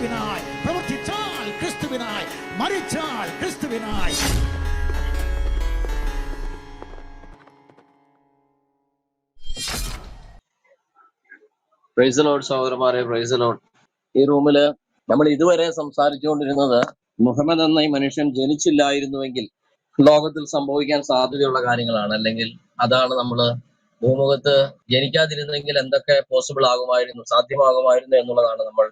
ക്രിസ്തുവിനായി, പ്രവർത്തിച്ചാൽ ക്രിസ്തുവിനായി, മരിച്ചാൽ ക്രിസ്തുവിനായി. Praise the Lord സഹോദരന്മാരെ, പ്രൈസ് ദി ലോർഡ്. ഈ റൂമില് നമ്മൾ ഇതുവരെ സംസാരിച്ചുകൊണ്ടിരുന്നത് മുഹമ്മദ് എന്ന ഈ മനുഷ്യൻ ജനിച്ചില്ലായിരുന്നുവെങ്കിൽ ലോകത്തിൽ സംഭവിക്കാൻ സാധ്യതയുള്ള കാര്യങ്ങളാണ്. അല്ലെങ്കിൽ അതാണ് നമ്മൾ ഭൂമുഖത്ത് ജനിക്കാതിരുന്നെങ്കിൽ എന്തൊക്കെ പോസിബിൾ ആകുമായിരുന്നു, സാധ്യമാകുമായിരുന്നു എന്നുള്ളതാണ് നമ്മൾ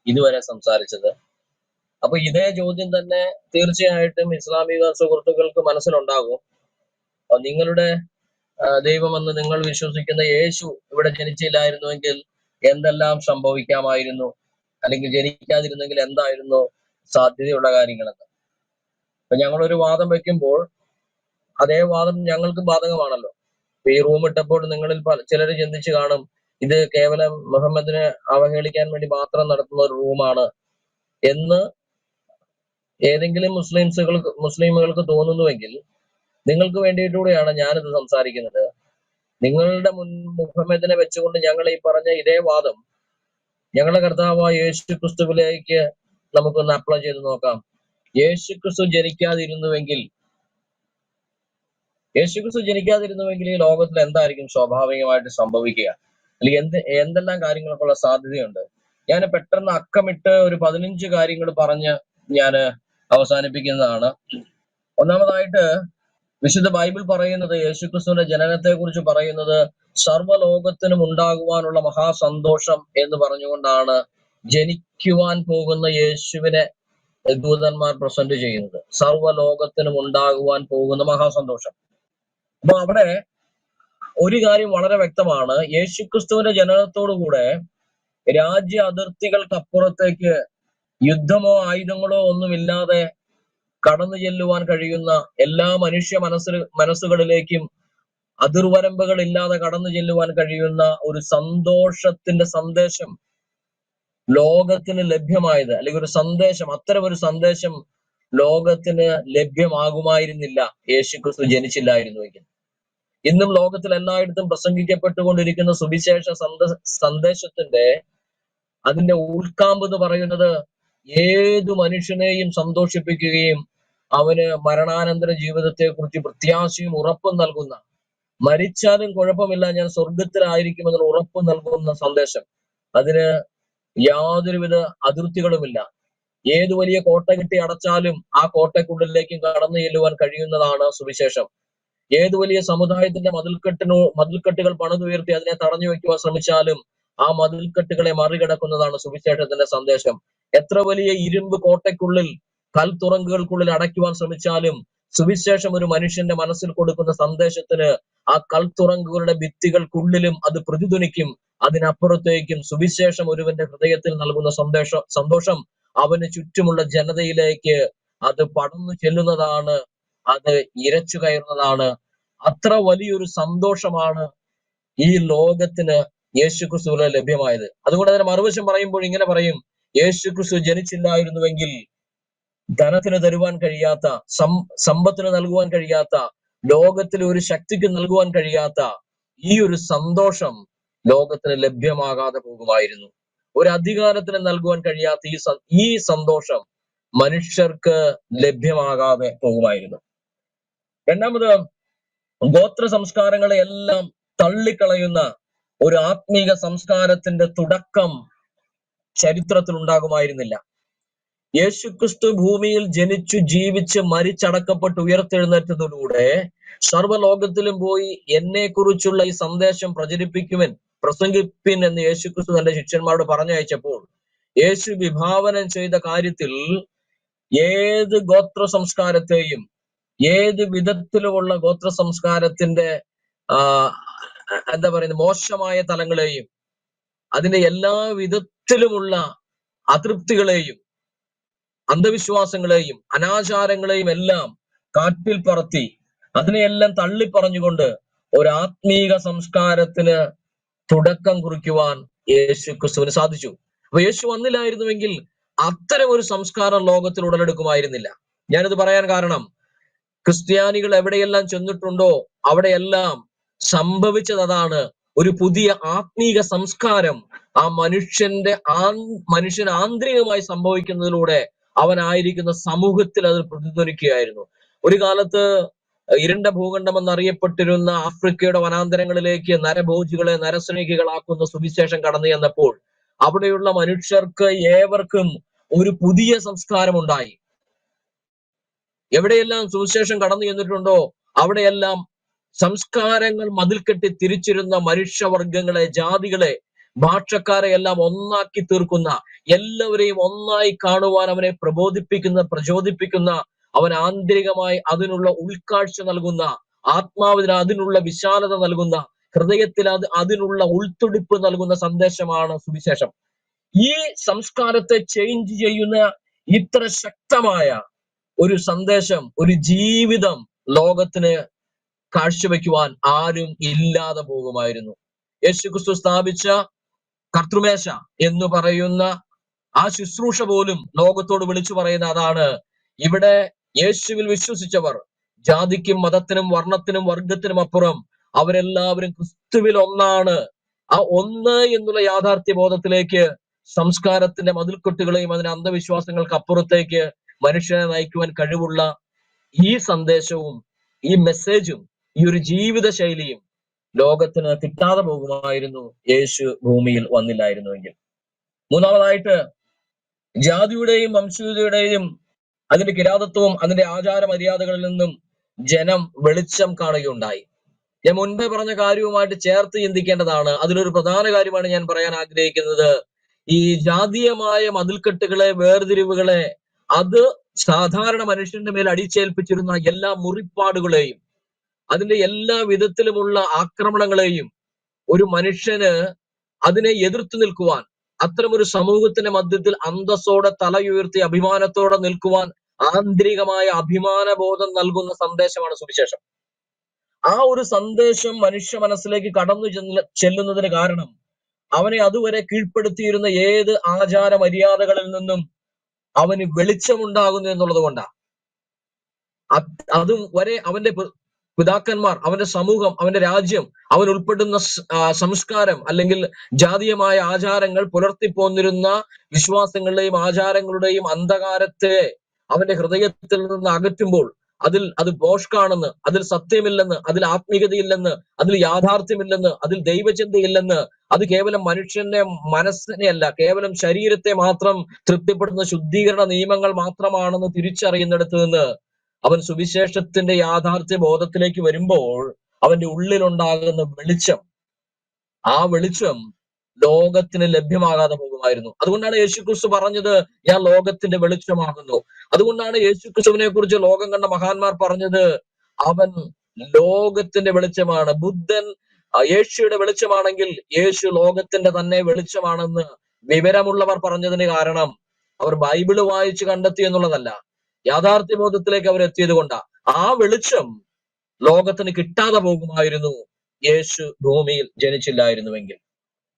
ഇതുവരെ സംസാരിച്ചത്. അപ്പൊ ഇതേ ചോദ്യം തന്നെ തീർച്ചയായിട്ടും ഇസ്ലാമിക സുഹൃത്തുക്കൾക്ക് മനസ്സിലുണ്ടാകും. നിങ്ങളുടെ ദൈവമെന്ന് നിങ്ങൾ വിശ്വസിക്കുന്ന യേശു ഇവിടെ ജനിച്ചില്ലായിരുന്നുവെങ്കിൽ എന്തെല്ലാം സംഭവിക്കാമായിരുന്നു, അല്ലെങ്കിൽ ജനിക്കാതിരുന്നെങ്കിൽ എന്തായിരുന്നു സാധ്യതയുള്ള കാര്യങ്ങളെന്ന്. അപ്പൊ ഞങ്ങളൊരു വാദം വെക്കുമ്പോൾ അതേ വാദം ഞങ്ങൾക്ക് ബാധകമാണല്ലോ. ഈ റൂം ഇട്ടപ്പോൾ നിങ്ങളിൽ ചിലർ ചിന്തിച്ചു കാണും, ഇത് കേവലം മുഹമ്മദിനെ അവഹേളിക്കാൻ വേണ്ടി മാത്രം നടത്തുന്ന ഒരു റൂമാണ് എന്ന് ഏതെങ്കിലും മുസ്ലിമുകൾക്ക് തോന്നുന്നുവെങ്കിൽ നിങ്ങൾക്ക് വേണ്ടിയിട്ടുകൂടെയാണ് ഞാനിത് സംസാരിക്കുന്നത്. നിങ്ങളുടെ മുഹമ്മദിനെ വെച്ചുകൊണ്ട് ഞങ്ങൾ ഈ പറഞ്ഞ ഇതേ വാദം ഞങ്ങളുടെ കർത്താവായ യേശു ക്രിസ്തുവിലേക്ക് നമുക്കൊന്ന് അപ്ലൈ ചെയ്ത് നോക്കാം. യേശു ക്രിസ്തു ജനിക്കാതിരുന്നുവെങ്കിൽ ഈ ലോകത്തിൽ എന്തായിരിക്കും സ്വാഭാവികമായിട്ട് സംഭവിക്കുക, അല്ലെങ്കിൽ എന്തെല്ലാം കാര്യങ്ങൾക്കുള്ള സാധ്യതയുണ്ട്? ഞാൻ പെട്ടെന്ന് അക്കമിട്ട് ഒരു 15 കാര്യങ്ങൾ പറഞ്ഞ് ഞാൻ അവസാനിപ്പിക്കുന്നതാണ്. ഒന്നാമതായിട്ട് വിശുദ്ധ ബൈബിൾ പറയുന്നത്, യേശുക്രിസ്തുവിന്റെ ജനനത്തെ കുറിച്ച് പറയുന്നത് സർവ്വലോകത്തിനും ഉണ്ടാകുവാനുള്ള മഹാസന്തോഷം എന്ന് പറഞ്ഞുകൊണ്ടാണ് ജനിക്കുവാൻ പോകുന്ന യേശുവിനെ ദൂതന്മാർ പ്രസന്റ് ചെയ്യുന്നത്. സർവ്വലോകത്തിനും ഉണ്ടാകുവാൻ പോകുന്ന മഹാസന്തോഷം. അപ്പൊ അവിടെ ഒരു കാര്യം വളരെ വ്യക്തമാണ്. യേശുക്രിസ്തുവിന്റെ ജനനത്തോടുകൂടെ രാജ്യ അതിർത്തികൾക്കപ്പുറത്തേക്ക് യുദ്ധമോ ആയുധങ്ങളോ ഒന്നുമില്ലാതെ കടന്നു ചെല്ലുവാൻ കഴിയുന്ന, എല്ലാ മനുഷ്യ മനസ്സുകളിലേക്കും അതിർവരമ്പുകൾ ഇല്ലാതെ കടന്നു ചെല്ലുവാൻ കഴിയുന്ന ഒരു സന്തോഷത്തിന്റെ സന്ദേശം ലോകത്തിന് ലഭ്യമായത്, അല്ലെങ്കിൽ ഒരു സന്ദേശം, അത്തരം ഒരു സന്ദേശം ലോകത്തിന് ലഭ്യമാകുമായിരുന്നില്ല യേശുക്രിസ്തു ജനിച്ചില്ലായിരുന്നുവെങ്കിൽ. ഇന്നും ലോകത്തിൽ എല്ലായിടത്തും പ്രസംഗിക്കപ്പെട്ടുകൊണ്ടിരിക്കുന്ന സുവിശേഷ സന്ദേശത്തിന്റെ അതിന്റെ ഉൾക്കാമ്പ് എന്ന് പറയുന്നത് ഏതു മനുഷ്യനെയും സന്തോഷിപ്പിക്കുകയും അവന് മരണാനന്തര ജീവിതത്തെ കുറിച്ച് പ്രത്യാശയും ഉറപ്പും നൽകുന്ന, മരിച്ചാലും കുഴപ്പമില്ല ഞാൻ സ്വർഗത്തിലായിരിക്കുമെന്നുള്ള ഉറപ്പ് നൽകുന്ന സന്ദേശം. അതിന് യാതൊരുവിധ അതിർത്തികളുമില്ല. ഏതു വലിയ കോട്ട കെട്ടി അടച്ചാലും ആ കോട്ടയ്ക്കുള്ളിലേക്കും കടന്നു ചെല്ലുവാൻ കഴിയുന്നതാണ് സുവിശേഷം. ഏതു വലിയ സമുദായത്തിന്റെ മതിൽക്കെട്ടുകൾ പണിതുയർത്തി അതിനെ തടഞ്ഞു വെക്കുവാൻ ശ്രമിച്ചാലും ആ മതിൽക്കെട്ടുകളെ മറികടക്കുന്നതാണ് സുവിശേഷത്തിന്റെ സന്ദേശം. എത്ര വലിയ ഇരുമ്പ് കോട്ടയ്ക്കുള്ളിൽ, കൽത്തുറങ്കുകൾക്കുള്ളിൽ അടയ്ക്കുവാൻ ശ്രമിച്ചാലും സുവിശേഷം ഒരു മനുഷ്യന്റെ മനസ്സിൽ കൊടുക്കുന്ന സന്ദേശത്തിന് ആ കൽത്തുറങ്കുകളുടെ ഭിത്തികൾക്കുള്ളിലും അത് പ്രതിധ്വനിക്കും. അതിനപ്പുറത്തേക്കും സുവിശേഷം ഒരുവന്റെ ഹൃദയത്തിൽ നൽകുന്ന സന്തോഷം അവന് ചുറ്റുമുള്ള ജനതയിലേക്ക് അത് പടർന്നു ചെല്ലുന്നതാണ്, അത് ഇരച്ചു കയറുന്നതാണ്. അത്ര വലിയൊരു സന്തോഷമാണ് ഈ ലോകത്തിന് യേശുക്രിസ്തുവിൽ ലഭ്യമായത്. അതുകൊണ്ട് അതിന് മറുവശം പറയുമ്പോൾ ഇങ്ങനെ പറയും, യേശുക്രിസ്തു ജനിച്ചില്ലായിരുന്നുവെങ്കിൽ ധനത്തിന് തരുവാൻ കഴിയാത്ത, സമ്പത്തിന് നൽകുവാൻ കഴിയാത്ത, ലോകത്തിലെ ഒരു ശക്തിക്ക് നൽകുവാൻ കഴിയാത്ത ഈ ഒരു സന്തോഷം ലോകത്തിന് ലഭ്യമാകാതെ പോകുമായിരുന്നു. ഒരു അധികാരത്തിന് നൽകുവാൻ കഴിയാത്ത ഈ സന്തോഷം മനുഷ്യർക്ക് ലഭ്യമാകാതെ പോകുമായിരുന്നു. രണ്ടാമത്, ഗോത്ര സംസ്കാരങ്ങളെ എല്ലാം തള്ളിക്കളയുന്ന ഒരു ആത്മീക സംസ്കാരത്തിന്റെ തുടക്കം ചരിത്രത്തിൽ ഉണ്ടാകുമായിരുന്നില്ല. യേശുക്രിസ്തു ഭൂമിയിൽ ജനിച്ചു, ജീവിച്ച്, മരിച്ചടക്കപ്പെട്ട് ഉയർത്തെഴുന്നേറ്റതോടുകൂടെ സർവ്വലോകത്തിലും പോയി എന്നെ കുറിച്ചുള്ള ഈ സന്ദേശം പ്രസംഗിപ്പിൻ എന്ന് യേശുക്രിസ്തു തന്റെ ശിഷ്യന്മാരോട് പറഞ്ഞയച്ചപ്പോൾ യേശു വിഭാവനം ചെയ്ത കാര്യത്തിൽ ഏത് ഗോത്ര സംസ്കാരത്തെയും, ഏത് വിധത്തിലുമുള്ള ഗോത്ര സംസ്കാരത്തിന്റെ മോശമായ തലങ്ങളെയും, അതിന്റെ എല്ലാ വിധത്തിലുമുള്ള അതൃപ്തികളെയും, അന്ധവിശ്വാസങ്ങളെയും, അനാചാരങ്ങളെയും എല്ലാം കാറ്റിൽ പറത്തി അതിനെയെല്ലാം തള്ളിപ്പറഞ്ഞുകൊണ്ട് ഒരു ആത്മീക സംസ്കാരത്തിന് തുടക്കം കുറിക്കുവാൻ യേശുക്രിസ്തുവിന് സാധിച്ചു. അപ്പൊ യേശു വന്നില്ലായിരുന്നുവെങ്കിൽ അത്തരം ഒരു സംസ്കാരം ലോകത്തിൽ ഉടലെടുക്കുമായിരുന്നില്ല. ഞാനിത് പറയാൻ കാരണം, ക്രിസ്ത്യാനികൾ എവിടെയെല്ലാം ചെന്നിട്ടുണ്ടോ അവിടെയെല്ലാം സംഭവിച്ചത് അതാണ്. ഒരു പുതിയ ആത്മീക സംസ്കാരം ആ മനുഷ്യൻ ആന്തരികമായി സംഭവിക്കുന്നതിലൂടെ അവനായിരിക്കുന്ന സമൂഹത്തിൽ അത് പ്രതിധ്വനിക്കുകയായിരുന്നു. ഒരു കാലത്ത് ഇരുണ്ട ഭൂഖണ്ഡം എന്നറിയപ്പെട്ടിരുന്ന ആഫ്രിക്കയുടെ വനാന്തരങ്ങളിലേക്ക് നരഭോജികളെ നരസ്നേഹികളാക്കുന്ന സുവിശേഷം കടന്നു ചെന്നപ്പോൾ അവിടെയുള്ള മനുഷ്യർക്ക് ഏവർക്കും ഒരു പുതിയ സംസ്കാരം ഉണ്ടായി. എവിടെയെല്ലാം സുവിശേഷം കടന്നു ചെന്നിട്ടുണ്ടോ അവിടെയെല്ലാം സംസ്കാരങ്ങൾ മതിൽക്കെട്ടി തിരിച്ചിരുന്ന മനുഷ്യവർഗങ്ങളെ, ജാതികളെ, ഭാഷക്കാരെ എല്ലാം ഒന്നാക്കി തീർക്കുന്ന, എല്ലാവരെയും ഒന്നായി കാണുവാൻ അവനെ പ്രചോദിപ്പിക്കുന്ന, അവൻ ആന്തരികമായി അതിനുള്ള ഉൾക്കാഴ്ച നൽകുന്ന, ആത്മാവിന് അതിനുള്ള വിശാലത നൽകുന്ന, ഹൃദയത്തിൽ അതിനുള്ള ഉൾത്തുടിപ്പ് നൽകുന്ന സന്ദേശമാണ് സുവിശേഷം. ഈ സംസ്കാരത്തെ ചേഞ്ച് ചെയ്യുന്ന ഇത്ര ശക്തമായ ഒരു സന്ദേശം, ഒരു ജീവിതം ലോകത്തിന് കാഴ്ചവെക്കുവാൻ ആരും ഇല്ലാതെ പോകുമായിരുന്നു. യേശുക്രിസ്തു സ്ഥാപിച്ച കർത്തൃമേശ എന്ന് പറയുന്ന ആ ശുശ്രൂഷ പോലും ലോകത്തോട് വിളിച്ചു പറയുന്ന അതാണ്. ഇവിടെ യേശുവിൽ വിശ്വസിച്ചവർ ജാതിക്കും മതത്തിനും വർണ്ണത്തിനും വർഗത്തിനും അപ്പുറം അവരെല്ലാവരും ക്രിസ്തുവിൽ ഒന്നാണ്. ആ ഒന്ന് എന്നുള്ള യാഥാർത്ഥ്യ ബോധത്തിലേക്ക് സംസ്കാരത്തിന്റെ മതിൽക്കെട്ടുകളെയും അതിന്റെ അന്ധവിശ്വാസങ്ങൾക്ക് അപ്പുറത്തേക്ക് മനുഷ്യനെ നയിക്കുവാൻ കഴിവുള്ള ഈ സന്ദേശവും ഈ മെസ്സേജും ഈ ഒരു ജീവിത ശൈലിയും ലോകത്തിന് കിട്ടാതെ പോകുമായിരുന്നു യേശു ഭൂമിയിൽ വന്നില്ലായിരുന്നുവെങ്കിൽ. മൂന്നാമതായിട്ട്, ജാതിയുടെയും വംശീയതയുടെയും അതിന്റെ കിരാതത്വവും അതിന്റെ ആചാര മര്യാദകളിൽ നിന്നും ജനം വെളിച്ചം കാണുകയുണ്ടായി. ഞാൻ മുൻപേ പറഞ്ഞ കാര്യവുമായിട്ട് ചേർത്ത് ചിന്തിക്കേണ്ടതാണ്. അതിലൊരു പ്രധാന കാര്യമാണ് ഞാൻ പറയാൻ ആഗ്രഹിക്കുന്നത്. ഈ ജാതീയമായ മതിൽക്കെട്ടുകളെ, വേർതിരിവുകളെ, അത് സാധാരണ മനുഷ്യന്റെ മേൽ അടിച്ചേൽപ്പിച്ചിരുന്ന എല്ലാ മുറിപ്പാടുകളെയും അതിന്റെ എല്ലാ വിധത്തിലുമുള്ള ആക്രമണങ്ങളെയും ഒരു മനുഷ്യന് അതിനെ എതിർത്തു നിൽക്കുവാൻ, അത്തരമൊരു സമൂഹത്തിന്റെ മധ്യത്തിൽ അന്തസ്സോടെ തലയുയർത്തി അഭിമാനത്തോടെ നിൽക്കുവാൻ ആന്തരികമായ അഭിമാനബോധം നൽകുന്ന സന്ദേശമാണ് സുവിശേഷം. ആ ഒരു സന്ദേശം മനുഷ്യ മനസ്സിലേക്ക് കടന്നു ചെല്ലുന്നതിന് കാരണം അവനെ അതുവരെ കീഴ്പ്പെടുത്തിയിരുന്ന ഏത് ആചാര മര്യാദകളിൽ നിന്നും അവന് വെളിച്ചമുണ്ടാകുന്നു എന്നുള്ളത് കൊണ്ടാണ്. അതും വരെ അവന്റെ പിതാക്കന്മാർ, അവന്റെ സമൂഹം, അവന്റെ രാജ്യം, അവൻ ഉൾപ്പെടുന്ന സംസ്കാരം അല്ലെങ്കിൽ ജാതീയമായ ആചാരങ്ങൾ പുലർത്തിപ്പോന്നിരുന്ന വിശ്വാസങ്ങളുടെയും ആചാരങ്ങളുടെയും അന്ധകാരത്തെ അവന്റെ ഹൃദയത്തിൽ നിന്ന് അകറ്റുമ്പോൾ അത് ഭോഷ്കാണെന്ന്, അതിൽ സത്യമില്ലെന്ന്, അതിൽ ആത്മീയതയില്ലെന്ന്, അതിൽ യാഥാർത്ഥ്യമില്ലെന്ന്, അതിൽ ദൈവചിന്തയില്ലെന്ന്, അത് കേവലം മനുഷ്യന്റെ മനസ്സിനെയല്ല, കേവലം ശരീരത്തെ മാത്രം തൃപ്തിപ്പെടുന്ന ശുദ്ധീകരണ നിയമങ്ങൾ മാത്രമാണെന്ന് തിരിച്ചറിയുന്നിടത്ത് നിന്ന് അവൻ സുവിശേഷത്തിന്റെ യാഥാർത്ഥ്യ ബോധത്തിലേക്ക് വരുമ്പോൾ അവന്റെ ഉള്ളിലുണ്ടാകുന്ന വെളിച്ചം, ആ വെളിച്ചം ലോകത്തിന് ലഭ്യമാകാതെ പോകുമായിരുന്നു. അതുകൊണ്ടാണ് യേശുക്രിസ്തു പറഞ്ഞത്, ഞാൻ ലോകത്തിന്റെ വെളിച്ചമാകുന്നു. അതുകൊണ്ടാണ് യേശുക്രിസ്തുവിനെ കുറിച്ച് ലോകം കണ്ട മഹാന്മാർ പറഞ്ഞത്, അവൻ ലോകത്തിന്റെ വെളിച്ചമാണ്. ബുദ്ധൻ യേശുയുടെ വെളിച്ചമാണെങ്കിൽ യേശു ലോകത്തിന്റെ തന്നെ വെളിച്ചമാണെന്ന് വിവരമുള്ളവർ പറഞ്ഞതിന് കാരണം അവർ ബൈബിള് വായിച്ച് കണ്ടെത്തി എന്നുള്ളതല്ല, യാഥാർത്ഥ്യബോധത്തിലേക്ക് അവർ എത്തിയത് കൊണ്ടാ. ആ വെളിച്ചം ലോകത്തിന് കിട്ടാതെ പോകുമായിരുന്നു യേശു ഭൂമിയിൽ ജനിച്ചില്ലായിരുന്നുവെങ്കിൽ.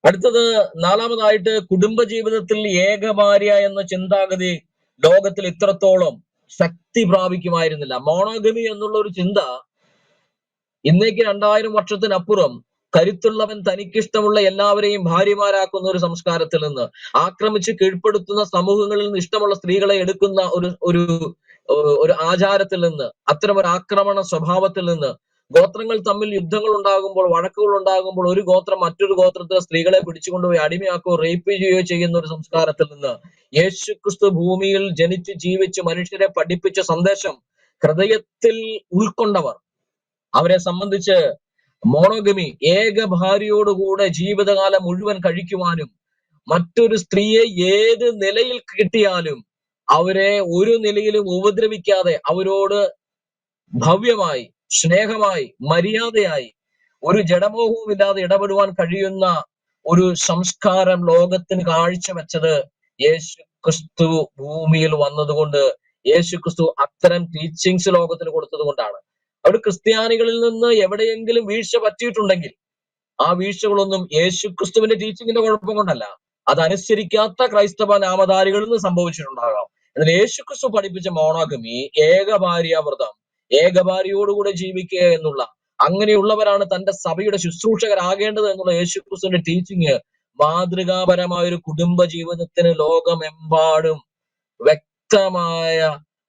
അടുത്തത്, നാലാമതായിട്ട്, കുടുംബജീവിതത്തിൽ ഏകഭാര്യ എന്ന ചിന്താഗതി ലോകത്തിൽ ഇത്രത്തോളം ശക്തി പ്രാപിക്കുമായിരുന്നില്ല. മോണോഗമി എന്നുള്ള ഒരു ചിന്ത ഇന്നേക്ക് 2000 വർഷത്തിനപ്പുറം കരുത്തുള്ളവൻ തനിക്കിഷ്ടമുള്ള എല്ലാവരെയും ഭാര്യമാരാക്കുന്ന ഒരു സംസ്കാരത്തിൽ നിന്ന്, ആക്രമിച്ച് കീഴ്പ്പെടുത്തുന്ന സമൂഹങ്ങളിൽ നിന്ന് ഇഷ്ടമുള്ള സ്ത്രീകളെ എടുക്കുന്ന ഒരു ആചാരത്തിൽ നിന്ന്, അത്തരം ഒരു ആക്രമണ സ്വഭാവത്തിൽ നിന്ന്, ഗോത്രങ്ങൾ തമ്മിൽ യുദ്ധങ്ങൾ ഉണ്ടാകുമ്പോൾ, വഴക്കുകൾ ഉണ്ടാകുമ്പോൾ ഒരു ഗോത്രം മറ്റൊരു ഗോത്രത്തിലെ സ്ത്രീകളെ പിടിച്ചുകൊണ്ടുപോയി അടിമയാക്കുകയോ റേപ്പ് ചെയ്യുകയോ ചെയ്യുന്ന ഒരു സംസ്കാരത്തിൽ നിന്ന് യേശുക്രിസ്തു ഭൂമിയിൽ ജനിച്ച് ജീവിച്ച് മനുഷ്യരെ പഠിപ്പിച്ച സന്ദേശം ഹൃദയത്തിൽ ഉൾക്കൊണ്ടവർ, അവരെ സംബന്ധിച്ച് മോണോഗമി, ഏക ഭാര്യയോടുകൂടെ ജീവിതകാലം മുഴുവൻ കഴിക്കുവാനും മറ്റൊരു സ്ത്രീയെ ഏത് നിലയിൽ കിട്ടിയാലും അവരെ ഒരു നിലയിലും ഉപദ്രവിക്കാതെ അവരോട് ഭവ്യമായി, സ്നേഹമായി, മര്യാദയായി, ഒരു ജഡമോഹവും ഇല്ലാതെ ഇടപെടുവാൻ കഴിയുന്ന ഒരു സംസ്കാരം ലോകത്തിന് കാഴ്ചവെച്ചത് യേശു ക്രിസ്തു ഭൂമിയിൽ വന്നതുകൊണ്ട്, യേശു ക്രിസ്തു അത്തരം ടീച്ചിങ്സ് ലോകത്തിന് കൊടുത്തത് കൊണ്ടാണ്. അവിടെ ക്രിസ്ത്യാനികളിൽ നിന്ന് എവിടെയെങ്കിലും വീഴ്ച പറ്റിയിട്ടുണ്ടെങ്കിൽ ആ വീഴ്ചകളൊന്നും യേശു ക്രിസ്തുവിന്റെ ടീച്ചിങ്ങിന്റെ കുഴപ്പം കൊണ്ടല്ല, അതനുസരിക്കാത്ത ക്രൈസ്തവ നാമധാരികളിൽ നിന്ന് സംഭവിച്ചിട്ടുണ്ടാകാം. എന്നാൽ യേശു ക്രിസ്തു പഠിപ്പിച്ച മോണോഗമി, ഏകഭാര്യാവ്രതം, ഏകഭാര്യയോടുകൂടെ ജീവിക്കുക എന്നുള്ള അങ്ങനെയുള്ളവരാണ് തന്റെ സഭയുടെ ശുശ്രൂഷകരാകേണ്ടത് എന്നുള്ള യേശുക്രിസ്തുവിന്റെ ടീച്ചിങ് മാതൃകാപരമായ ഒരു കുടുംബ ജീവിതത്തിന് ലോകമെമ്പാടും വ്യക്തമായ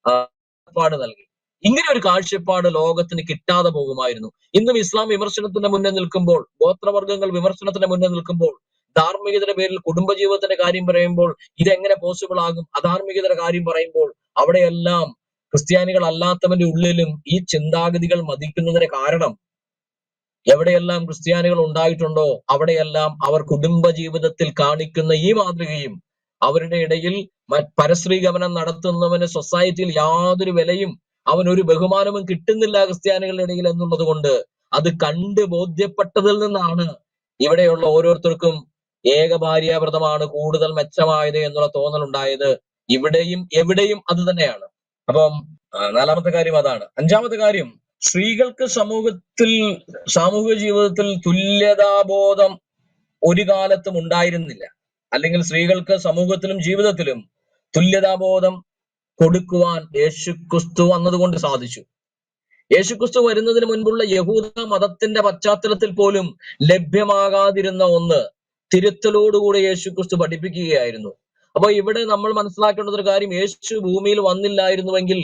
കാഴ്ചപ്പാട് നൽകി. ഇങ്ങനെ ഒരു കാഴ്ചപ്പാട് ലോകത്തിന് കിട്ടാതെ പോകുമായിരുന്നു. ഇന്നും ഇസ്ലാം വിമർശനത്തിന്റെ മുന്നിൽ നിൽക്കുമ്പോൾ, ഗോത്രവർഗ്ഗങ്ങൾ വിമർശനത്തിന്റെ മുന്നിൽ നിൽക്കുമ്പോൾ, ധാർമ്മികതയുടെ പേരിൽ കുടുംബജീവിതത്തിന്റെ കാര്യം പറയുമ്പോൾ ഇതെങ്ങനെ പോസിബിൾ ആകും, അധാർമികതയുടെ കാര്യം പറയുമ്പോൾ അവിടെയെല്ലാം ക്രിസ്ത്യാനികൾ അല്ലാത്തവന്റെ ഉള്ളിലും ഈ ചിന്താഗതികൾ മതിക്കുന്നതിന് കാരണം എവിടെയെല്ലാം ക്രിസ്ത്യാനികൾ ഉണ്ടായിട്ടുണ്ടോ അവിടെയെല്ലാം അവർ കുടുംബ ജീവിതത്തിൽ കാണിക്കുന്ന ഈ മാതൃകയും അവരുടെ ഇടയിൽ പരസ്ത്രീഗമനം നടത്തുന്നവന് സൊസൈറ്റിയിൽ യാതൊരു വിലയും അവനൊരു ബഹുമാനവും കിട്ടുന്നില്ല ക്രിസ്ത്യാനികളുടെ ഇടയിൽ എന്നുള്ളത് കൊണ്ട് അത് കണ്ട് ബോധ്യപ്പെട്ടതിൽ നിന്നാണ് ഇവിടെയുള്ള ഓരോരുത്തർക്കും ഏകഭാര്യാവ്രതമാണ് കൂടുതൽ മെച്ചമായത് എന്നുള്ള തോന്നൽ ഉണ്ടായത്. ഇവിടെയും എവിടെയും അത് തന്നെയാണ്. അപ്പം നാലാമത്തെ കാര്യം അതാണ്. അഞ്ചാമത്തെ കാര്യം, സ്ത്രീകൾക്ക് സാമൂഹിക ജീവിതത്തിൽ തുല്യതാബോധം ഒരു കാലത്തും ഉണ്ടായിരുന്നില്ല. അല്ലെങ്കിൽ സ്ത്രീകൾക്ക് സമൂഹത്തിലും ജീവിതത്തിലും തുല്യതാബോധം കൊടുക്കുവാൻ യേശുക്രിസ്തു വന്നതുകൊണ്ട് സാധിച്ചു. യേശുക്രിസ്തു വരുന്നതിന് മുൻപുള്ള യഹൂദ മതത്തിന്റെ പശ്ചാത്തലത്തിൽ പോലും ലഭ്യമാകാതിരുന്ന ഒന്ന് തിരുത്തലോടുകൂടി യേശുക്രിസ്തു പഠിപ്പിക്കുകയായിരുന്നു. അപ്പൊ ഇവിടെ നമ്മൾ മനസ്സിലാക്കേണ്ട ഒരു കാര്യം, യേശു ഭൂമിയിൽ വന്നില്ലായിരുന്നുവെങ്കിൽ